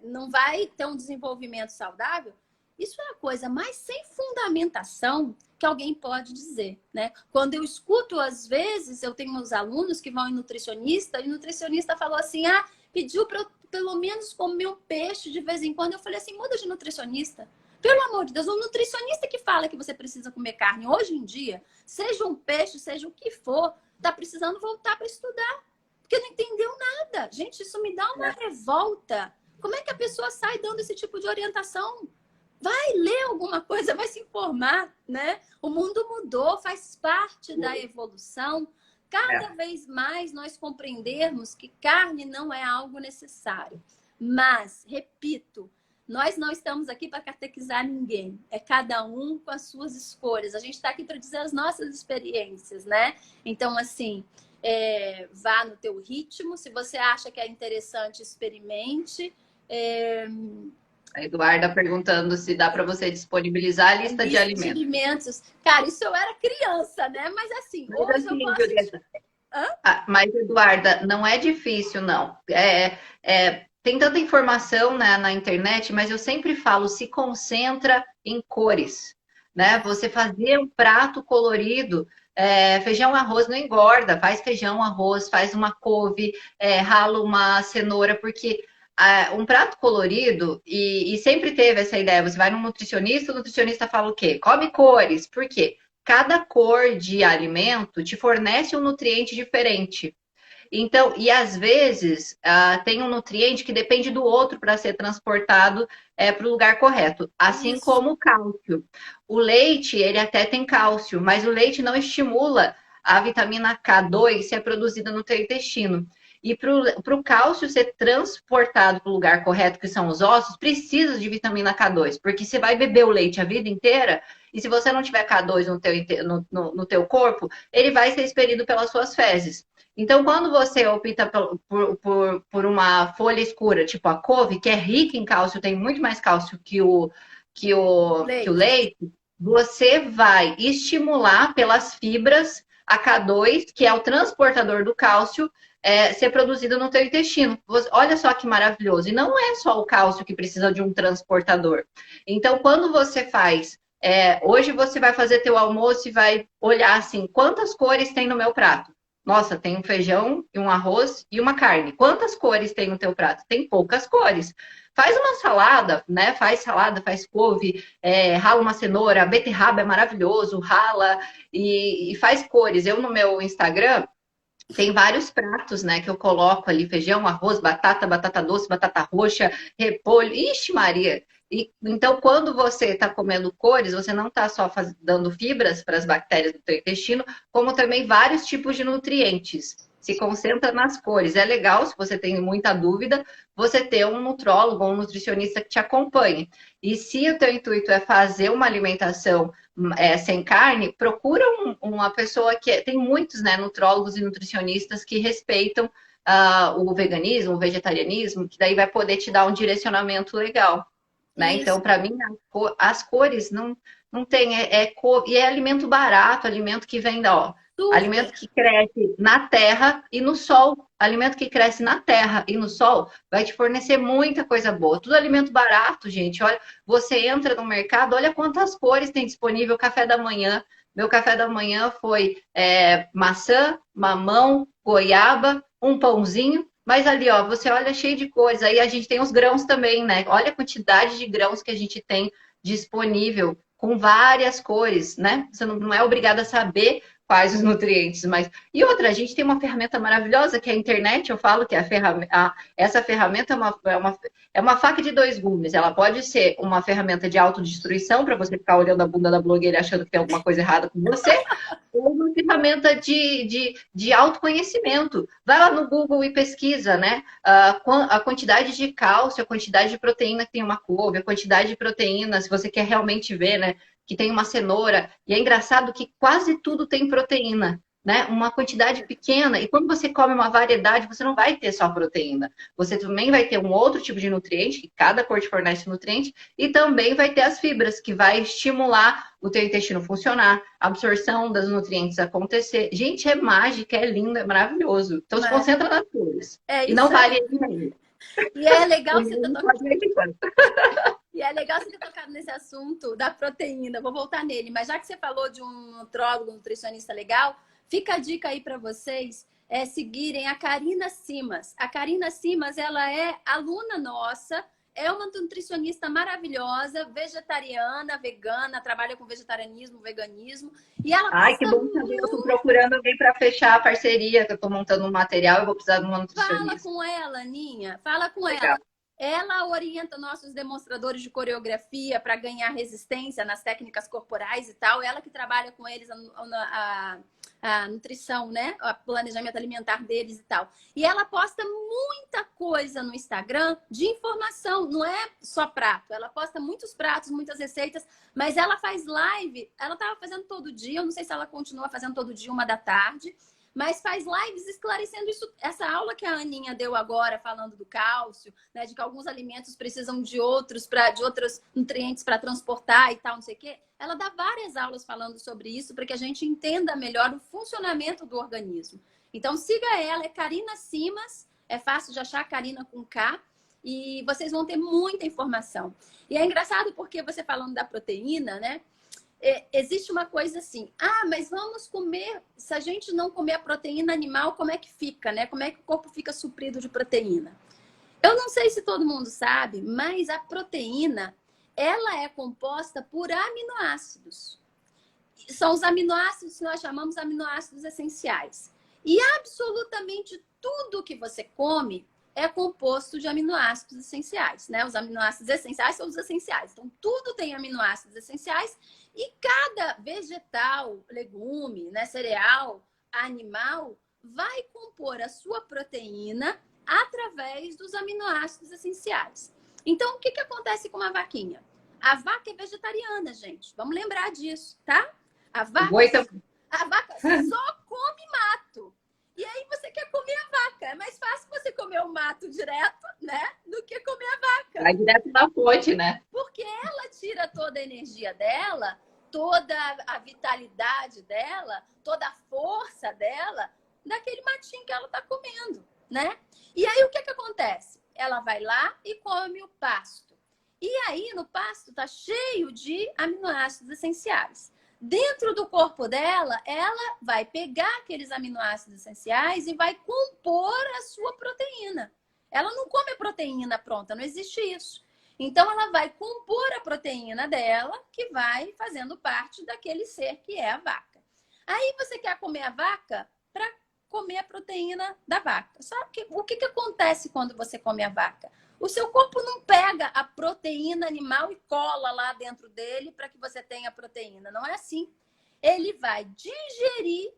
S1: Não vai ter um desenvolvimento saudável. Isso é a coisa mais sem fundamentação que alguém pode dizer, né? Quando eu escuto, às vezes, eu tenho meus alunos que vão em nutricionista, e o nutricionista falou assim, pediu para eu pelo menos comer um peixe de vez em quando. Eu falei assim, muda de nutricionista. Pelo amor de Deus, um nutricionista que fala que você precisa comer carne hoje em dia, seja um peixe, seja o que for, tá precisando voltar para estudar. Porque não entendeu nada. Gente, isso me dá uma revolta. Como é que a pessoa sai dando esse tipo de orientação? Vai ler alguma coisa, vai se informar, né? O mundo mudou, faz parte da evolução. Cada vez mais nós compreendermos que carne não é algo necessário. Mas, repito, nós não estamos aqui para catequizar ninguém. É cada um com as suas escolhas. A gente está aqui para dizer as nossas experiências, né? Então, assim, vá no teu ritmo. Se você acha que é interessante, experimente.
S2: A Eduarda perguntando se dá para você disponibilizar a lista de alimentos.
S1: Cara, isso eu era criança, né? Mas assim, hoje eu posso...
S2: Julieta, mas, Eduarda, não é difícil, não. Tem tanta informação, né, na internet, mas eu sempre falo, se concentra em cores, né? Você fazer um prato colorido, feijão, arroz não engorda. Faz feijão, arroz, faz uma couve, rala uma cenoura, porque... um prato colorido, e sempre teve essa ideia, você vai no nutricionista, o nutricionista fala o quê? Come cores. Por quê? Cada cor de alimento te fornece um nutriente diferente. Então, e às vezes tem um nutriente que depende do outro para ser transportado para o lugar correto. Assim como o cálcio. O leite, ele até tem cálcio, mas o leite não estimula a vitamina K2 ser produzida no teu intestino. E para o cálcio ser transportado para o lugar correto, que são os ossos, precisa de vitamina K2, porque você vai beber o leite a vida inteira, e se você não tiver K2 no teu corpo, ele vai ser expelido pelas suas fezes. Então, quando você opta por uma folha escura, tipo a couve, que é rica em cálcio, tem muito mais cálcio que o leite, você vai estimular pelas fibras a K2, que é o transportador do cálcio, ser produzido no teu intestino. Olha só que maravilhoso. E não é só o cálcio que precisa de um transportador. Então, quando você faz... hoje você vai fazer teu almoço e vai olhar assim, quantas cores tem no meu prato? Nossa, tem um feijão, um arroz e uma carne. Quantas cores tem no teu prato? Tem poucas cores. Faz uma salada, né? Faz salada, faz couve, rala uma cenoura, beterraba é maravilhoso, rala e faz cores. Eu, no meu Instagram, tem vários pratos, né, que eu coloco ali, feijão, arroz, batata doce, batata roxa, repolho, ixi Maria! Então, quando você está comendo cores, você não está só dando fibras para as bactérias do teu intestino, como também vários tipos de nutrientes. Se concentra nas cores. É legal, se você tem muita dúvida, você ter um nutrólogo ou um nutricionista que te acompanhe. E se o teu intuito é fazer uma alimentação sem carne, procura uma pessoa que... Tem muitos, né, nutrólogos e nutricionistas que respeitam o veganismo, o vegetarianismo, que daí vai poder te dar um direcionamento legal. Né? Então, para mim, as cores não tem... E é alimento barato, alimento que vem Alimento que cresce na terra e no sol. Alimento que cresce na terra e no sol vai te fornecer muita coisa boa. Tudo alimento barato, gente. Olha, você entra no mercado, olha quantas cores tem disponível café da manhã. Meu café da manhã foi maçã, mamão, goiaba, um pãozinho. Mas ali, ó, você olha cheio de coisa. Aí a gente tem os grãos também, né? Olha a quantidade de grãos que a gente tem disponível com várias cores, né? Você não é obrigada a saber quais os nutrientes, mas... E outra, a gente tem uma ferramenta maravilhosa que é a internet, eu falo que essa ferramenta é uma faca de dois gumes. Ela pode ser uma ferramenta de autodestruição, para você ficar olhando a bunda da blogueira achando que tem alguma coisa errada com você, ou uma ferramenta de autoconhecimento. Vai lá no Google e pesquisa, né? A quantidade de cálcio, a quantidade de proteína que tem uma couve, a quantidade de proteína, se você quer realmente ver, né? Que tem uma cenoura. E é engraçado que quase tudo tem proteína, né? Uma quantidade pequena. E quando você come uma variedade, você não vai ter só proteína. Você também vai ter um outro tipo de nutriente, que cada cor te fornece nutriente, e também vai ter as fibras, que vai estimular o teu intestino funcionar, a absorção dos nutrientes acontecer. Gente, é mágica, é lindo, é maravilhoso. Então se concentra nas cores.
S1: É
S2: e não
S1: isso
S2: vale
S1: aí.
S2: aí.
S1: E é legal você ter tocado...
S2: Pode
S1: E é legal você ter tocado nesse assunto da proteína. Vou voltar nele, mas já que você falou de um nutrólogo, um nutricionista legal, fica a dica aí para vocês seguirem a Karina Simas. A Karina Simas, ela é aluna nossa, é uma nutricionista maravilhosa, vegetariana, vegana, trabalha com vegetarianismo, veganismo, e ela
S2: Ai, que
S1: passa
S2: bom saber. Eu estou procurando alguém para fechar a parceria, que eu estou montando um material, eu vou precisar de uma
S1: Fala
S2: nutricionista.
S1: com ela, Aninha. Fala com
S2: Legal.
S1: ela. Ela orienta nossos demonstradores de coreografia para ganhar resistência nas técnicas corporais e tal. Ela que trabalha com eles a nutrição, né? O planejamento alimentar deles e tal. E ela posta muita coisa no Instagram de informação. Não é só prato. Ela posta muitos pratos, muitas receitas. Mas ela faz live. Ela estava fazendo todo dia. Eu não sei se ela continua fazendo todo dia, 1 da tarde. Mas faz lives esclarecendo isso, essa aula que a Aninha deu agora, falando do cálcio, né, de que alguns alimentos precisam de outros nutrientes para transportar e tal, não sei o quê. Ela dá várias aulas falando sobre isso para que a gente entenda melhor o funcionamento do organismo. Então siga ela, é Karina Simas, é fácil de achar, Karina com K, e vocês vão ter muita informação. E é engraçado porque você falando da proteína, né? Existe uma coisa assim, mas vamos comer, se a gente não comer a proteína animal, como é que fica, né? Como é que o corpo fica suprido de proteína? Eu não sei se todo mundo sabe, mas a proteína, ela é composta por aminoácidos. São os aminoácidos que nós chamamos aminoácidos essenciais. E absolutamente tudo que você come é composto de aminoácidos essenciais, né? Os aminoácidos essenciais são os essenciais. Então, tudo tem aminoácidos essenciais e cada vegetal, legume, né, cereal, animal, vai compor a sua proteína através dos aminoácidos essenciais. Então, o que acontece com uma vaquinha? A vaca é vegetariana, gente. Vamos lembrar disso, tá? A vaca só come mato. E aí você quer comer a vaca. É mais fácil você comer o mato direto, né? Do que comer a vaca.
S2: Vai direto na fonte, né?
S1: Porque ela tira toda a energia dela, toda a vitalidade dela, toda a força dela daquele matinho que ela tá comendo, né? E aí o que acontece? Ela vai lá e come o pasto. E aí no pasto tá cheio de aminoácidos essenciais. Dentro do corpo dela, ela vai pegar aqueles aminoácidos essenciais e vai compor a sua proteína. Ela não come a proteína pronta, não existe isso. Então, ela vai compor a proteína dela, que vai fazendo parte daquele ser que é a vaca. Aí, você quer comer a vaca para comer a proteína da vaca. Só que o que acontece quando você come a vaca? O seu corpo não pega a proteína animal e cola lá dentro dele para que você tenha proteína. Não é assim. Ele vai digerir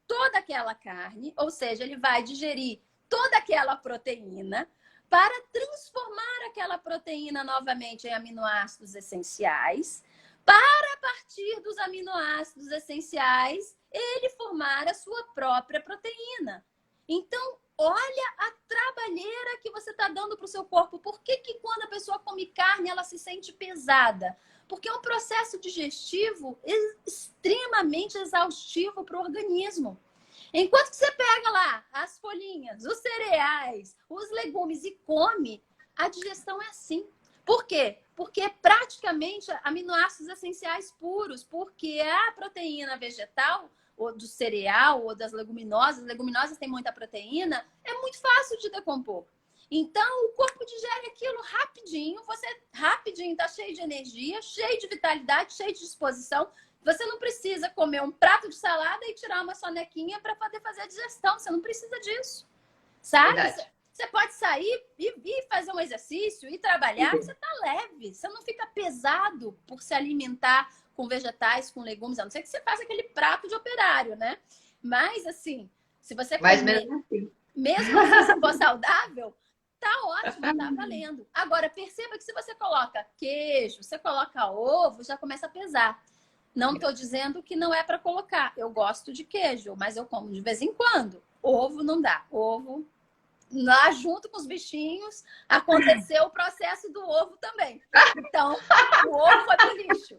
S1: toda aquela carne, ou seja, ele vai digerir toda aquela proteína para transformar aquela proteína novamente em aminoácidos essenciais, para a partir dos aminoácidos essenciais, ele formar a sua própria proteína. Então, olha a trabalheira que você está dando para o seu corpo. Por que quando a pessoa come carne, ela se sente pesada? Porque é um processo digestivo extremamente exaustivo para o organismo. Enquanto que você pega lá as folhinhas, os cereais, os legumes e come, a digestão é assim. Por quê? Porque é praticamente aminoácidos essenciais puros, porque a proteína vegetal, ou do cereal, ou das leguminosas têm muita proteína, é muito fácil de decompor. Então, o corpo digere aquilo rapidinho, você rapidinho está cheio de energia, cheio de vitalidade, cheio de disposição. Você não precisa comer um prato de salada e tirar uma sonequinha para poder fazer a digestão. Você não precisa disso, sabe?
S2: Verdade.
S1: Você pode sair e fazer um exercício e trabalhar, você está leve. Você não fica pesado por se alimentar com vegetais, com legumes. A não ser que você faça aquele prato de operário, né? Mas, assim, se você comer...
S2: Mas
S1: Mesmo assim, se for saudável, tá ótimo, tá valendo. Agora, perceba que se você coloca queijo, você coloca ovo, já começa a pesar. Não estou dizendo que não é para colocar. Eu gosto de queijo, mas eu como de vez em quando. Ovo não dá. Ovo, lá junto com os bichinhos, aconteceu o processo do ovo também. Então, o ovo foi pro lixo.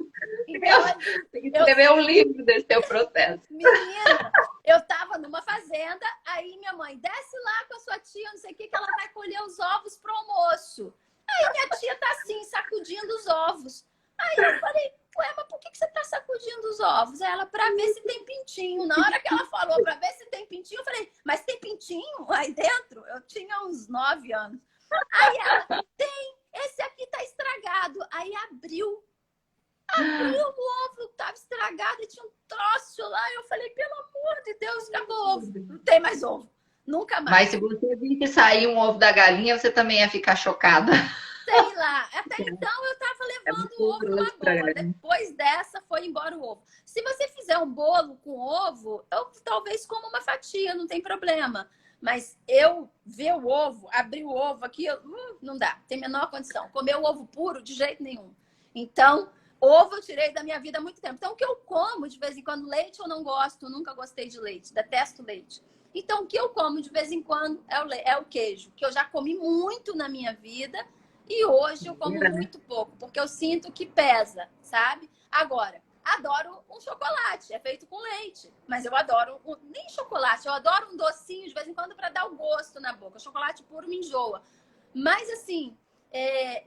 S1: Então,
S2: tem que escrever um livro desse teu processo.
S1: Menina, eu tava numa fazenda, aí minha mãe, desce lá com a sua tia, não sei o que ela vai colher os ovos pro almoço. Aí minha tia tá assim, sacudindo os ovos. Aí eu falei, ué, mas por que você tá sacudindo os ovos? Aí ela, pra ver se tem pintinho. Na hora que ela falou pra ver se tem pintinho, eu falei, mas tem pintinho aí dentro? Eu tinha uns 9 anos. Aí ela, tem, esse aqui tá estragado. Aí abriu o ovo, tava estragado e tinha um troço lá. Eu falei, pelo amor de Deus, acabou o ovo. Não tem mais ovo. Nunca mais.
S2: Mas se você visse sair um ovo da galinha, você também ia ficar chocada.
S1: Sei lá. Até então eu tava levando o ovo numa boa. Depois dessa foi embora o ovo. Se você fizer um bolo com ovo, eu talvez coma uma fatia, não tem problema. Mas eu ver o ovo, abrir o ovo aqui, não dá. Tem a menor condição. Comer o ovo puro, de jeito nenhum. Então, ovo eu tirei da minha vida há muito tempo. Então, o que eu como de vez em quando, leite eu não gosto, nunca gostei de leite, detesto leite. Então, o que eu como de vez em quando é o queijo, que eu já comi muito na minha vida e hoje eu como muito pouco, porque eu sinto que pesa, sabe? Agora, adoro um chocolate, é feito com leite, mas eu adoro, nem chocolate, eu adoro um docinho de vez em quando para dar o gosto na boca. O chocolate puro me enjoa. Mas, assim,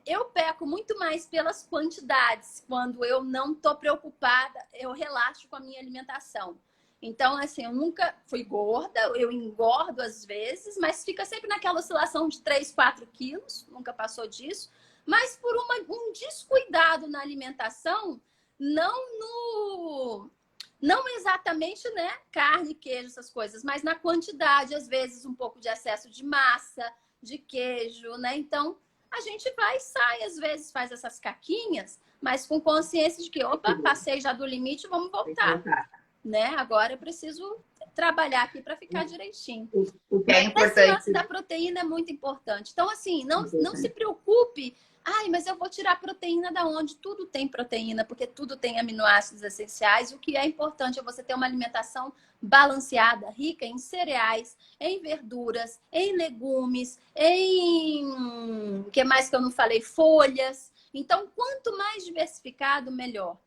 S1: eu peco muito mais pelas quantidades. Quando eu não tô preocupada, eu relaxo com a minha alimentação. Então, assim, eu nunca fui gorda, eu engordo às vezes, mas fica sempre naquela oscilação de 3, 4 quilos, nunca passou disso. Mas por um descuidado na alimentação, não exatamente, né, carne, queijo, essas coisas, mas na quantidade, às vezes um pouco de excesso de massa, de queijo, né? Então, a gente vai e sai, às vezes faz essas caquinhas, mas com consciência de que, opa, passei já do limite, vamos voltar. Né? Agora eu preciso trabalhar aqui para ficar direitinho.
S2: O que é importante.
S1: Esse lance da proteína é muito importante. Então, assim, não se preocupe. Ai, mas eu vou tirar proteína da onde? Tudo tem proteína, porque tudo tem aminoácidos essenciais. O que é importante é você ter uma alimentação balanceada, rica em cereais, em verduras, em legumes, em... o que mais que eu não falei? Folhas. Então, quanto mais diversificado, melhor.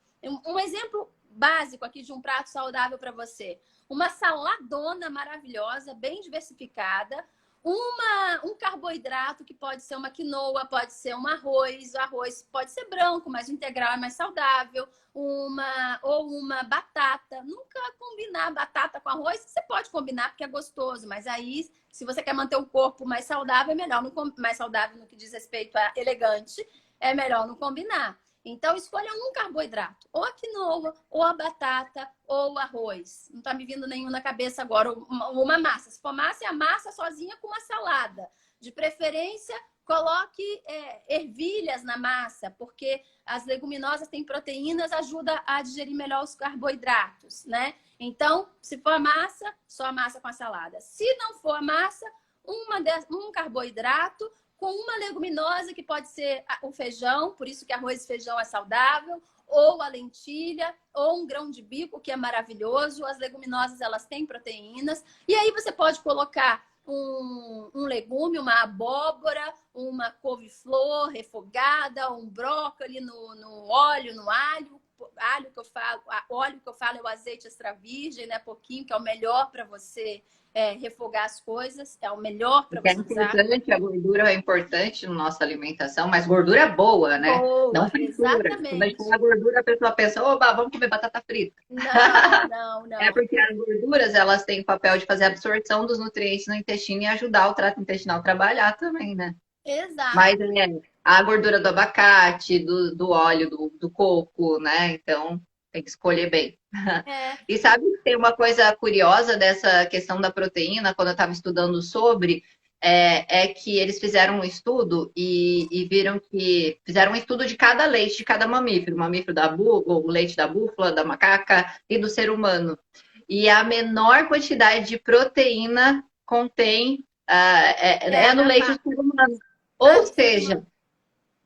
S1: Um exemplo básico aqui de um prato saudável para você. Uma saladona maravilhosa, bem diversificada. Um carboidrato que pode ser uma quinoa, pode ser um arroz. O arroz pode ser branco, mas o integral é mais saudável. Ou uma batata. Nunca combinar batata com arroz. Você pode combinar porque é gostoso, mas aí, se você quer manter o corpo mais saudável, é melhor mais saudável no que diz respeito a elegante, é melhor não combinar. Então, escolha um carboidrato, ou a quinoa, ou a batata, ou o arroz. Não está me vindo nenhum na cabeça agora. Uma massa. Se for massa, é a massa sozinha com uma salada. De preferência, coloque ervilhas na massa, porque as leguminosas têm proteínas, ajuda a digerir melhor os carboidratos, né? Então, se for a massa, só a massa com a salada. Se não for a massa, um carboidrato, com uma leguminosa, que pode ser o feijão, por isso que arroz e feijão é saudável, ou a lentilha, ou um grão de bico, que é maravilhoso. As leguminosas, elas têm proteínas. E aí você pode colocar um legume, uma abóbora, uma couve-flor refogada, um brócolis no óleo, no alho. Óleo que eu falo é o azeite extra virgem, né? Pouquinho, que é o melhor para você refogar as coisas, é o melhor para
S2: É
S1: você usar.
S2: importante, a gordura é importante na nossa alimentação, mas gordura boa, né? Não
S1: Boa,
S2: fritura. Quando a gente fala
S1: exatamente.
S2: gordura, a pessoa pensa, oba, vamos comer batata frita.
S1: Não, não,
S2: É
S1: não.
S2: porque as gorduras, elas têm o papel de fazer a absorção dos nutrientes no intestino e ajudar o trato intestinal a trabalhar também, né?
S1: Exato.
S2: Mas a gordura do abacate, do óleo, do coco, né? Então, tem que escolher bem.
S1: É.
S2: E sabe que tem uma coisa curiosa dessa questão da proteína, quando eu estava estudando sobre, é que eles fizeram um estudo e viram que fizeram um estudo de cada leite, de cada mamífero, o mamífero o leite da búfala, da macaca e do ser humano. E a menor quantidade de proteína contém é no
S1: Na
S2: leite do
S1: vaca.
S2: ser humano.
S1: Ah,
S2: Ou
S1: do ser
S2: seja,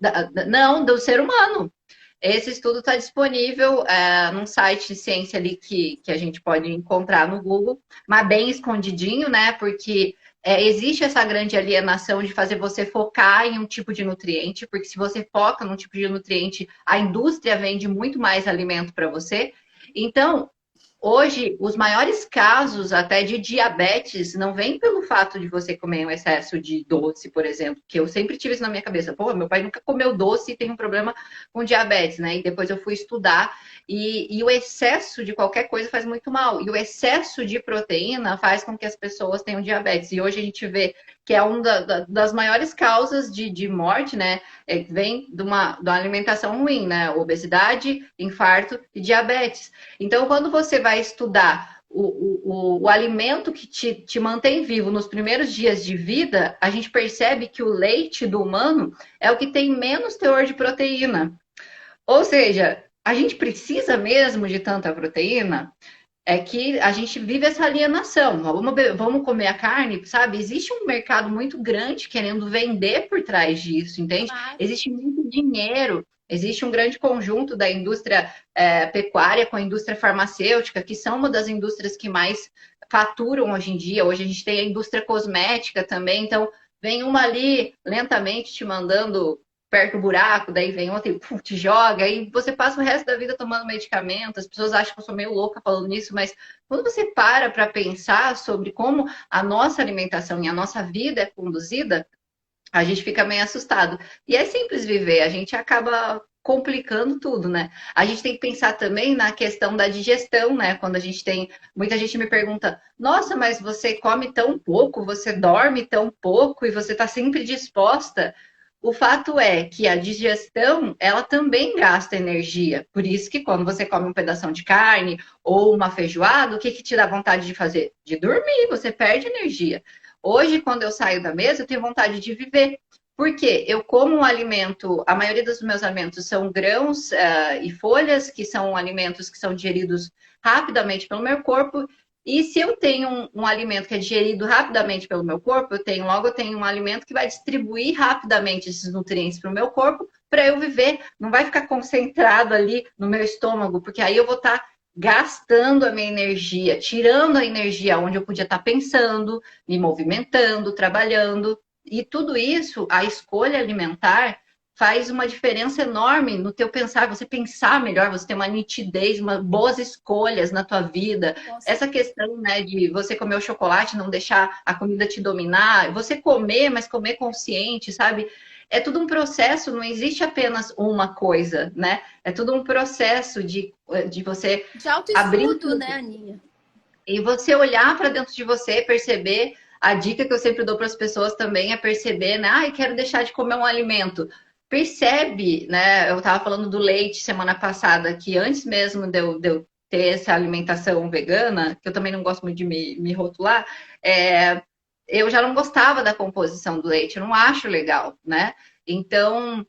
S1: humano.
S2: não, do ser humano. Esse estudo está disponível num site de ciência ali que a gente pode encontrar no Google, mas bem escondidinho, né? Porque existe essa grande alienação de fazer você focar em um tipo de nutriente, porque se você foca num tipo de nutriente, a indústria vende muito mais alimento para você. Então, hoje, os maiores casos até de diabetes não vêm pelo fato de você comer um excesso de doce, por exemplo, que eu sempre tive isso na minha cabeça. Pô, meu pai nunca comeu doce e tem um problema com diabetes, né? E depois eu fui estudar e o excesso de qualquer coisa faz muito mal. E o excesso de proteína faz com que as pessoas tenham diabetes. E hoje a gente vê que é uma das maiores causas de morte, né? Vem de uma alimentação ruim, né? Obesidade, infarto e diabetes. Então, quando você vai estudar o alimento que te mantém vivo nos primeiros dias de vida, a gente percebe que o leite do humano é o que tem menos teor de proteína. Ou seja, a gente precisa mesmo de tanta proteína? É que a gente vive essa alienação. Vamos comer a carne, sabe? Existe um mercado muito grande querendo vender por trás disso, entende?
S1: Claro.
S2: Existe muito dinheiro, existe um grande conjunto da indústria pecuária com a indústria farmacêutica, que são uma das indústrias que mais faturam hoje em dia. Hoje a gente tem a indústria cosmética também, então vem uma ali lentamente te mandando perto do buraco, daí vem outra e te joga, e você passa o resto da vida tomando medicamento. As pessoas acham que eu sou meio louca falando nisso, mas quando você para pensar sobre como a nossa alimentação e a nossa vida é conduzida, a gente fica meio assustado. E é simples viver, a gente acaba complicando tudo, né? A gente tem que pensar também na questão da digestão, né? Quando a gente tem... Muita gente me pergunta, nossa, mas você come tão pouco, você dorme tão pouco e você tá sempre disposta. O fato é que a digestão, ela também gasta energia. Por isso que quando você come um pedação de carne ou uma feijoada, o que te dá vontade de fazer? De dormir, você perde energia. Hoje, quando eu saio da mesa, eu tenho vontade de viver. Por quê? Eu como um alimento, a maioria dos meus alimentos são grãos e folhas, que são alimentos que são digeridos rapidamente pelo meu corpo. E se eu tenho um alimento que é digerido rapidamente pelo meu corpo, eu tenho um alimento que vai distribuir rapidamente esses nutrientes para o meu corpo para eu viver. Não vai ficar concentrado ali no meu estômago, porque aí eu vou estar gastando a minha energia, tirando a energia onde eu podia estar pensando, me movimentando, trabalhando. E tudo isso, a escolha alimentar, faz uma diferença enorme no teu pensar, você pensar melhor, você ter uma nitidez, boas escolhas na tua vida.
S1: Nossa.
S2: Essa questão, né, de você comer o chocolate, não deixar a comida te dominar, você comer, mas comer consciente, sabe? É tudo um processo, não existe apenas uma coisa, né? É tudo um processo de você
S1: De
S2: abrir
S1: autoestudo, né, Aninha?
S2: e você olhar para dentro de você, perceber. A dica que eu sempre dou para as pessoas também é perceber, né? Ai, quero deixar de comer um alimento. Percebe, né? Eu estava falando do leite semana passada, que antes mesmo de eu ter essa alimentação vegana, que eu também não gosto muito de me rotular, eu já não gostava da composição do leite, eu não acho legal, né? Então,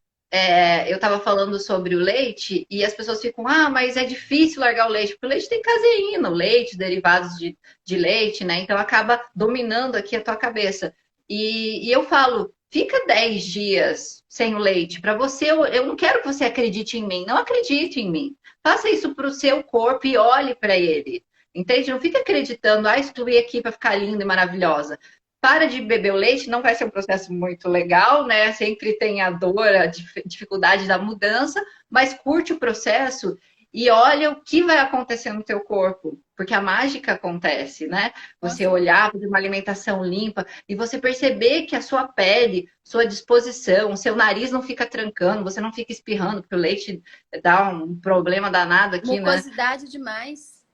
S2: eu estava falando sobre o leite e as pessoas ficam, mas é difícil largar o leite, porque o leite tem caseína, o leite, derivados de leite, né? Então acaba dominando aqui a tua cabeça. E eu falo, fica 10 dias sem o leite. Para você, eu não quero que você acredite em mim. Não acredite em mim. Faça isso para o seu corpo e olhe para ele. Entende? Não fica acreditando, excluir aqui para ficar linda e maravilhosa. para de beber o leite, não vai ser um processo muito legal, né? Sempre tem a dor, a dificuldade da mudança, mas curte o processo e olha o que vai acontecer no teu corpo, porque a mágica acontece, né? Você
S1: Nossa.
S2: olhar para uma alimentação limpa e você perceber que a sua pele, sua disposição, seu nariz não fica trancando, você não fica espirrando, porque o leite dá um problema danado aqui, né?
S1: Mucosidade demais,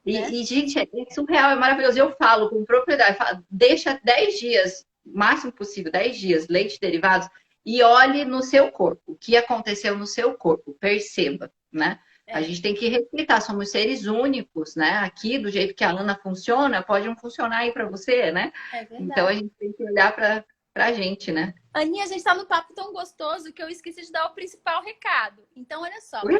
S1: né?
S2: Gente, é surreal, é maravilhoso. Eu falo com propriedade, deixa 10 dias, o máximo possível, 10 dias, leite derivados, e olhe no seu corpo, o que aconteceu no seu corpo, perceba, né? A
S1: É,
S2: gente tem que respeitar, somos seres únicos, né? Aqui, do jeito que a Ana funciona, pode não funcionar aí para você, né?
S1: é
S2: Então a
S1: verdade.
S2: gente tem que olhar para a gente, né?
S1: Aninha, a gente está no papo tão gostoso que eu esqueci de dar o principal recado. Então, olha só,
S2: Ui,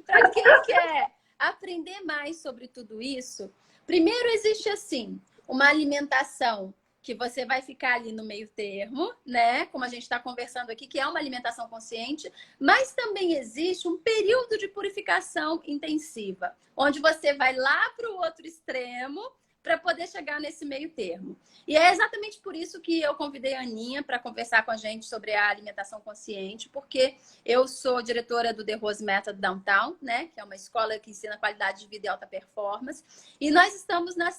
S1: para quem quer aprender mais sobre tudo isso, primeiro existe assim, uma alimentação que você vai ficar ali no meio termo, né? Como a gente está conversando aqui, que é uma alimentação consciente, mas também existe um período de purificação intensiva, onde você vai lá para o outro extremo para poder chegar nesse meio termo. E é exatamente por isso que eu convidei a Aninha para conversar com a gente sobre a alimentação consciente, porque eu sou diretora do The Rose Method Downtown, né? Que é uma escola que ensina qualidade de vida e alta performance. E nós estamos na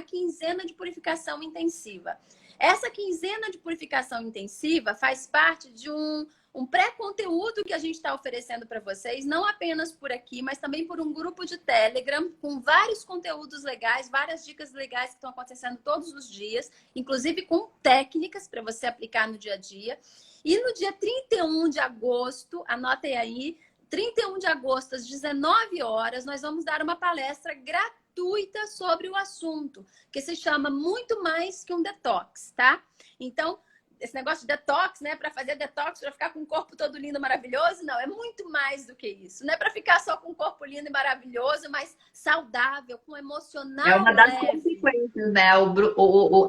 S1: quinzena de purificação intensiva. Essa quinzena de purificação intensiva faz parte de um pré-conteúdo que a gente está oferecendo para vocês, não apenas por aqui, mas também por um grupo de Telegram com vários conteúdos legais, várias dicas legais que estão acontecendo todos os dias, inclusive com técnicas para você aplicar no dia a dia. E no dia 31 de agosto, anotem aí, 31 de agosto, às 19 horas, nós vamos dar uma palestra gratuita sobre o assunto, que se chama Muito Mais que um Detox, tá? Então, esse negócio de detox, né? Para fazer detox, para ficar com o corpo todo lindo e maravilhoso, não, é muito mais do que isso. Não é para ficar só com o corpo lindo e maravilhoso, mas saudável, com
S2: é
S1: emocional
S2: uma das
S1: leve.
S2: consequências, né?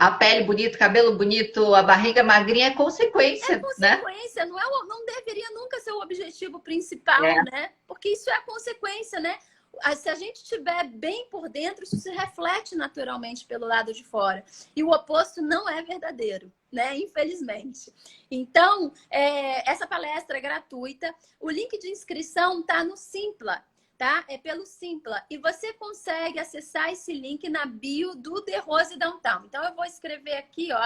S2: A pele bonita, cabelo bonito, a barriga magrinha é
S1: É
S2: consequência, né?
S1: consequência, não deveria nunca ser o objetivo principal,
S2: É,
S1: né? Porque isso é a consequência, né? Se a gente estiver bem por dentro, isso se reflete naturalmente pelo lado de fora. E o oposto não é verdadeiro, né? Infelizmente. Então, essa palestra é gratuita. O link de inscrição está no Simpla, tá? É pelo Simpla. E você consegue acessar esse link na bio do The Rose Downtown. Então, eu vou escrever aqui, ó,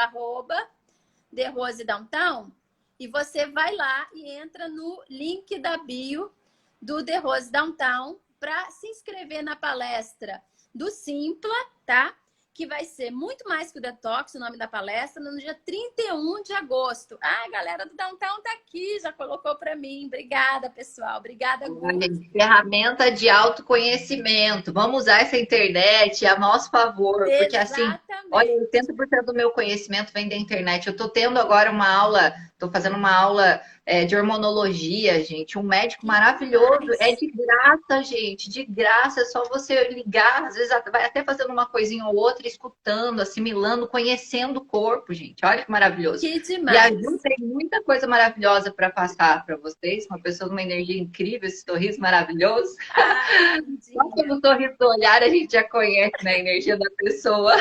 S1: @The Rose Downtown. E você vai lá e entra no link da bio do The Rose Downtown para se inscrever na palestra do Simpla, tá? Que vai ser muito mais que o Detox, o nome da palestra, no dia 31 de agosto. Ah, a galera do Downtown tá aqui, já colocou para mim. Obrigada, pessoal. Obrigada, Gu.
S2: olha, ferramenta de autoconhecimento. Vamos usar essa internet a nosso favor, porque assim, olha,
S1: Exatamente.
S2: 80% do meu conhecimento vem da internet. Eu estou tendo agora uma aula, estou fazendo uma aula de hormonologia, gente. Um médico
S1: Que
S2: maravilhoso. É
S1: demais.
S2: de graça, gente. De graça. É só você ligar. Às vezes vai até fazendo uma coisinha ou outra, escutando, assimilando, conhecendo o corpo, gente. Olha que maravilhoso.
S1: Que
S2: E a Ju
S1: demais.
S2: tem muita coisa maravilhosa para passar para vocês. Uma pessoa de uma energia incrível, esse sorriso maravilhoso.
S1: Ai,
S2: Só
S1: lindinha.
S2: pelo sorriso do olhar a gente já conhece, né, a energia da pessoa.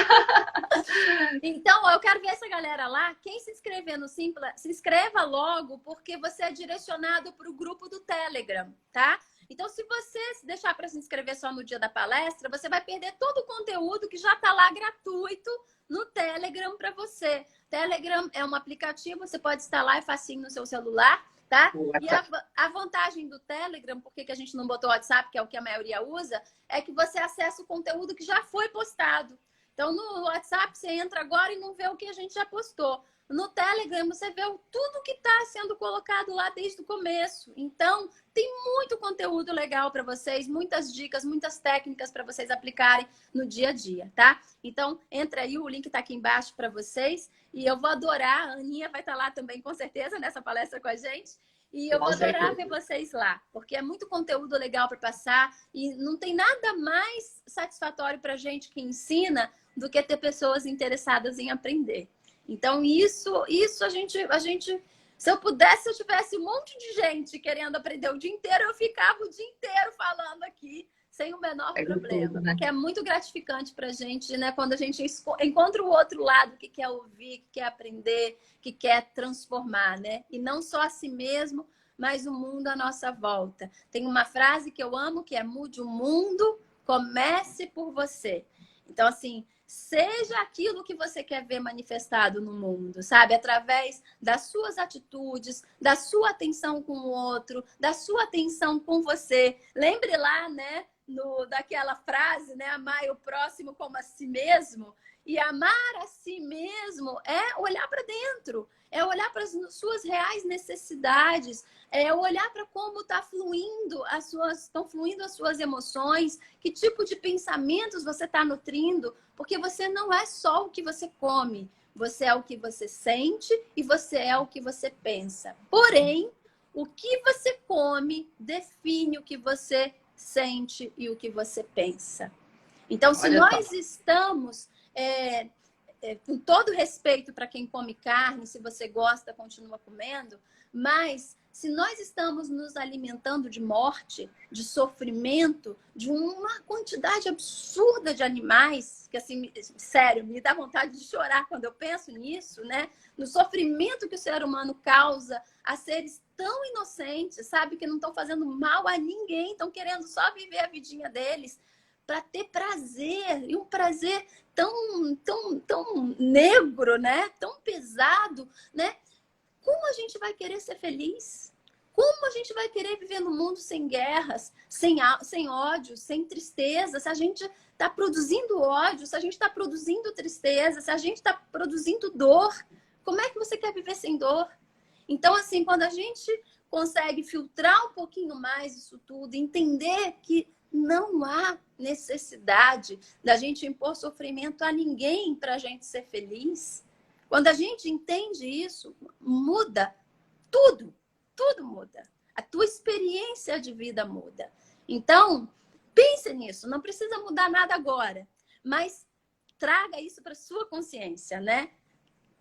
S1: Então, ó, eu quero ver essa galera lá. Quem se inscrever no Simpla, se inscreva logo, porque você é direcionado para o grupo do Telegram, tá? Então, se você se deixar para se inscrever só no dia da palestra, você vai perder todo o conteúdo que já está lá gratuito no Telegram para você. Telegram é um aplicativo, você pode instalar, é facinho no seu celular, tá? E a vantagem do Telegram, por que a gente não botou o WhatsApp, que é o que a maioria usa, é que você acessa o conteúdo que já foi postado. Então, no WhatsApp, você entra agora e não vê o que a gente já postou. No Telegram, você vê tudo que está sendo colocado lá desde o começo. Então, tem muito conteúdo legal para vocês, muitas dicas, muitas técnicas para vocês aplicarem no dia a dia, tá? Então, entra aí, o link está aqui embaixo para vocês. E eu vou adorar, a Aninha vai estar lá também, com certeza, nessa palestra com a gente. E eu
S2: Com
S1: vou adorar
S2: certeza.
S1: ver vocês lá, porque é muito conteúdo legal para passar e não tem nada mais satisfatório para gente que ensina do que ter pessoas interessadas em aprender. Então, isso a gente, se eu pudesse, se eu tivesse um monte de gente querendo aprender o dia inteiro, eu ficava o dia inteiro falando aqui, sem o menor
S2: É gostoso,
S1: problema.
S2: né?
S1: Porque é muito gratificante pra gente, né? Quando a gente encontra o outro lado que quer ouvir, que quer aprender, que quer transformar, né? E não só a si mesmo, mas o mundo à nossa volta. Tem uma frase que eu amo, que é: mude o mundo, comece por você. Então, assim, seja aquilo que você quer ver manifestado no mundo, sabe? Através das suas atitudes, da sua atenção com o outro, da sua atenção com você. Lembre lá, né, daquela frase, né? Amar o próximo como a si mesmo. E amar a si mesmo é olhar para dentro, é olhar para as suas reais necessidades, é olhar para como estão fluindo as suas emoções, que tipo de pensamentos você está nutrindo, porque você não é só o que você come, você é o que você sente e você é o que você pensa. Porém, o que você come define o que você sente e o que você pensa. Então, se
S2: Olha só.
S1: nós estamos com todo respeito para quem come carne, se você gosta, continua comendo, mas se nós estamos nos alimentando de morte, de sofrimento, de uma quantidade absurda de animais, que assim, sério, me dá vontade de chorar quando eu penso nisso, né? No sofrimento que o ser humano causa a seres tão inocentes, sabe? Que não estão fazendo mal a ninguém, estão querendo só viver a vidinha deles para ter prazer, e um prazer tão negro, né? Tão pesado, né? Como a gente vai querer ser feliz? Como a gente vai querer viver no mundo sem guerras, sem ódio, sem tristeza? Se a gente está produzindo ódio, se a gente está produzindo tristeza, se a gente está produzindo dor, como é que você quer viver sem dor? Então, assim, quando a gente consegue filtrar um pouquinho mais isso tudo, entender que não há necessidade da gente impor sofrimento a ninguém para a gente ser feliz. Quando a gente entende isso, muda tudo. Tudo muda. A tua experiência de vida muda. Então, pense nisso. Não precisa mudar nada agora, mas traga isso para sua consciência, né?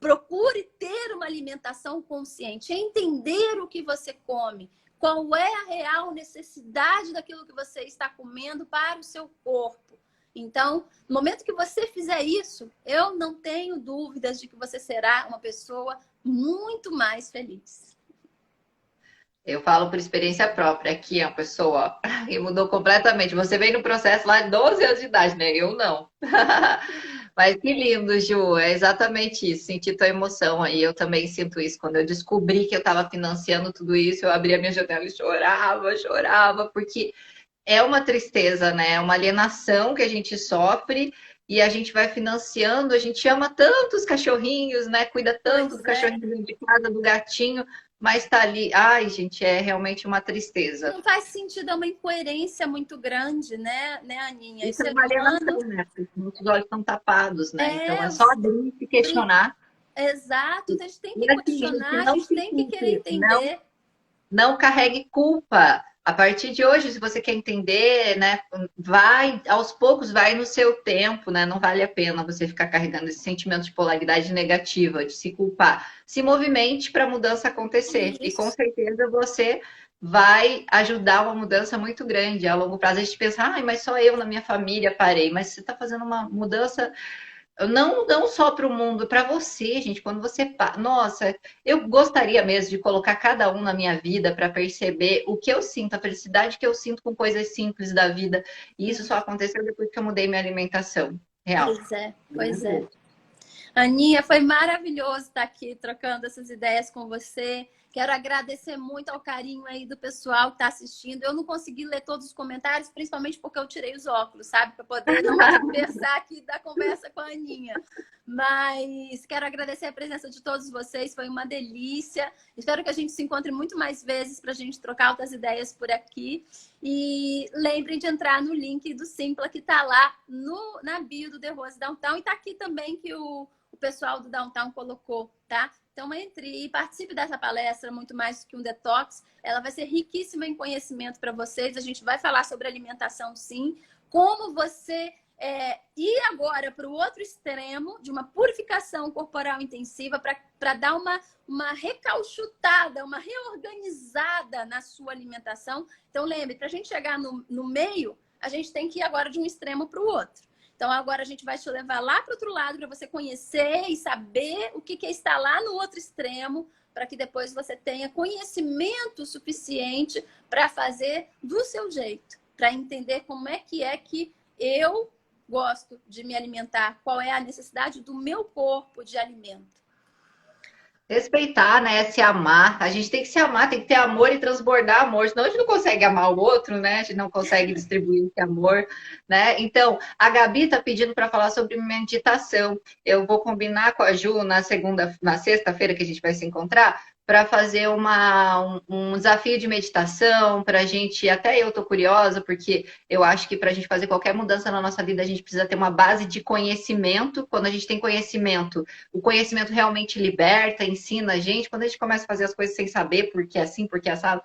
S1: Procure ter uma alimentação consciente, entender o que você come, qual é a real necessidade daquilo que você está comendo para o seu corpo. Então, no momento que você fizer isso, eu não tenho dúvidas de que você será uma pessoa muito mais feliz.
S2: Eu falo por experiência própria. Aqui, a pessoa que mudou completamente. Você veio no processo lá de 12 anos de idade, né? Eu não. Mas que lindo, Ju. É exatamente isso. Senti tua emoção aí. Eu também sinto isso. Quando eu descobri que eu estava financiando tudo isso, eu abri a minha janela e chorava, chorava, porque é uma tristeza, né? É uma alienação que a gente sofre e a gente vai financiando. A gente ama tanto os cachorrinhos, né? Cuida tanto do
S1: Pois é.
S2: cachorrinho dentro de casa, do gatinho, mas tá ali. Ai, gente, é realmente uma tristeza.
S1: Não faz sentido, é uma incoerência muito grande, né, Aninha? E
S2: Isso é
S1: ser
S2: uma alienação,
S1: humano
S2: né? Porque nossos olhos estão tapados, né? Então
S1: é
S2: é só abrir e se questionar.
S1: exato, então a gente tem que
S2: E assim, gente,
S1: questionar, a
S2: não
S1: gente
S2: se
S1: tem que querer
S2: culpe, não.
S1: entender.
S2: Não carregue culpa. A partir de hoje, se você quer entender, né, vai aos poucos, vai no seu tempo, né? Não vale a pena você ficar carregando esse sentimento de polaridade negativa, de se culpar. Se movimente para a mudança acontecer e com
S1: Isso.
S2: certeza você vai ajudar uma mudança muito grande a longo prazo. A gente pensa, ai, mas só eu na minha família parei, mas você está fazendo uma mudança não só para o mundo, para você, gente. Quando você. Nossa, eu gostaria mesmo de colocar cada um na minha vida para perceber o que eu sinto, a felicidade que eu sinto com coisas simples da vida. E isso só aconteceu depois que eu mudei minha alimentação. Real.
S1: Pois é, pois é.
S2: Maravilhoso.
S1: Aninha, foi maravilhoso estar aqui trocando essas ideias com você. Quero agradecer muito ao carinho aí do pessoal que está assistindo. Eu não consegui ler todos os comentários, principalmente porque eu tirei os óculos, sabe? Para poder não dispersar aqui da conversa com a Aninha. Mas quero agradecer a presença de todos vocês, foi uma delícia. Espero que a gente se encontre muito mais vezes para a gente trocar outras ideias por aqui. E lembrem de entrar no link do Simpla, que está lá na bio do The Rose Downtown. E está aqui também que o pessoal do Downtown colocou, tá? Então, entre e participe dessa palestra, muito mais do que um detox. Ela vai ser riquíssima em conhecimento para vocês. A gente vai falar sobre alimentação, sim. Como você ir agora para o outro extremo de uma purificação corporal intensiva para dar uma recauchutada, uma reorganizada na sua alimentação. Então, lembre, para a gente chegar no meio, a gente tem que ir agora de um extremo para o outro. Então, agora a gente vai te levar lá para o outro lado para você conhecer e saber o que é estar lá no outro extremo, para que depois você tenha conhecimento suficiente para fazer do seu jeito, para entender como é que eu gosto de me alimentar, qual é a necessidade do meu corpo de alimento.
S2: Respeitar, né? Se amar. A gente tem que se amar, tem que ter amor e transbordar amor, senão a gente não consegue amar o outro, né? A gente não consegue distribuir esse amor, né? Então, a Gabi tá pedindo para falar sobre meditação. Eu vou combinar com a Ju na sexta-feira que a gente vai se encontrar, para fazer um desafio de meditação, para a gente, até eu tô curiosa, porque eu acho que para a gente fazer qualquer mudança na nossa vida, a gente precisa ter uma base de conhecimento. Quando a gente tem conhecimento, o conhecimento realmente liberta, ensina a gente. Quando a gente começa a fazer as coisas sem saber por que assim, por que assado,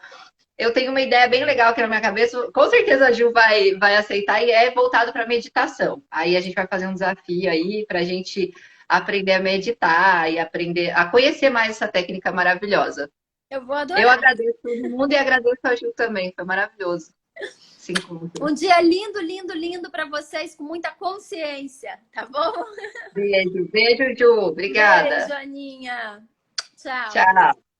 S2: eu tenho uma ideia bem legal aqui na minha cabeça, com certeza a Ju vai aceitar, e é voltado para meditação. Aí a gente vai fazer um desafio aí para a gente aprender a meditar e aprender a conhecer mais essa técnica maravilhosa.
S1: Eu vou adorar.
S2: Eu agradeço todo mundo e agradeço a Ju também, foi maravilhoso. Sim,
S1: um dia lindo, lindo, lindo para vocês, com muita consciência, tá bom?
S2: Beijo, beijo, Ju. Obrigada.
S1: Beijo, Aninha. Tchau.
S2: Tchau.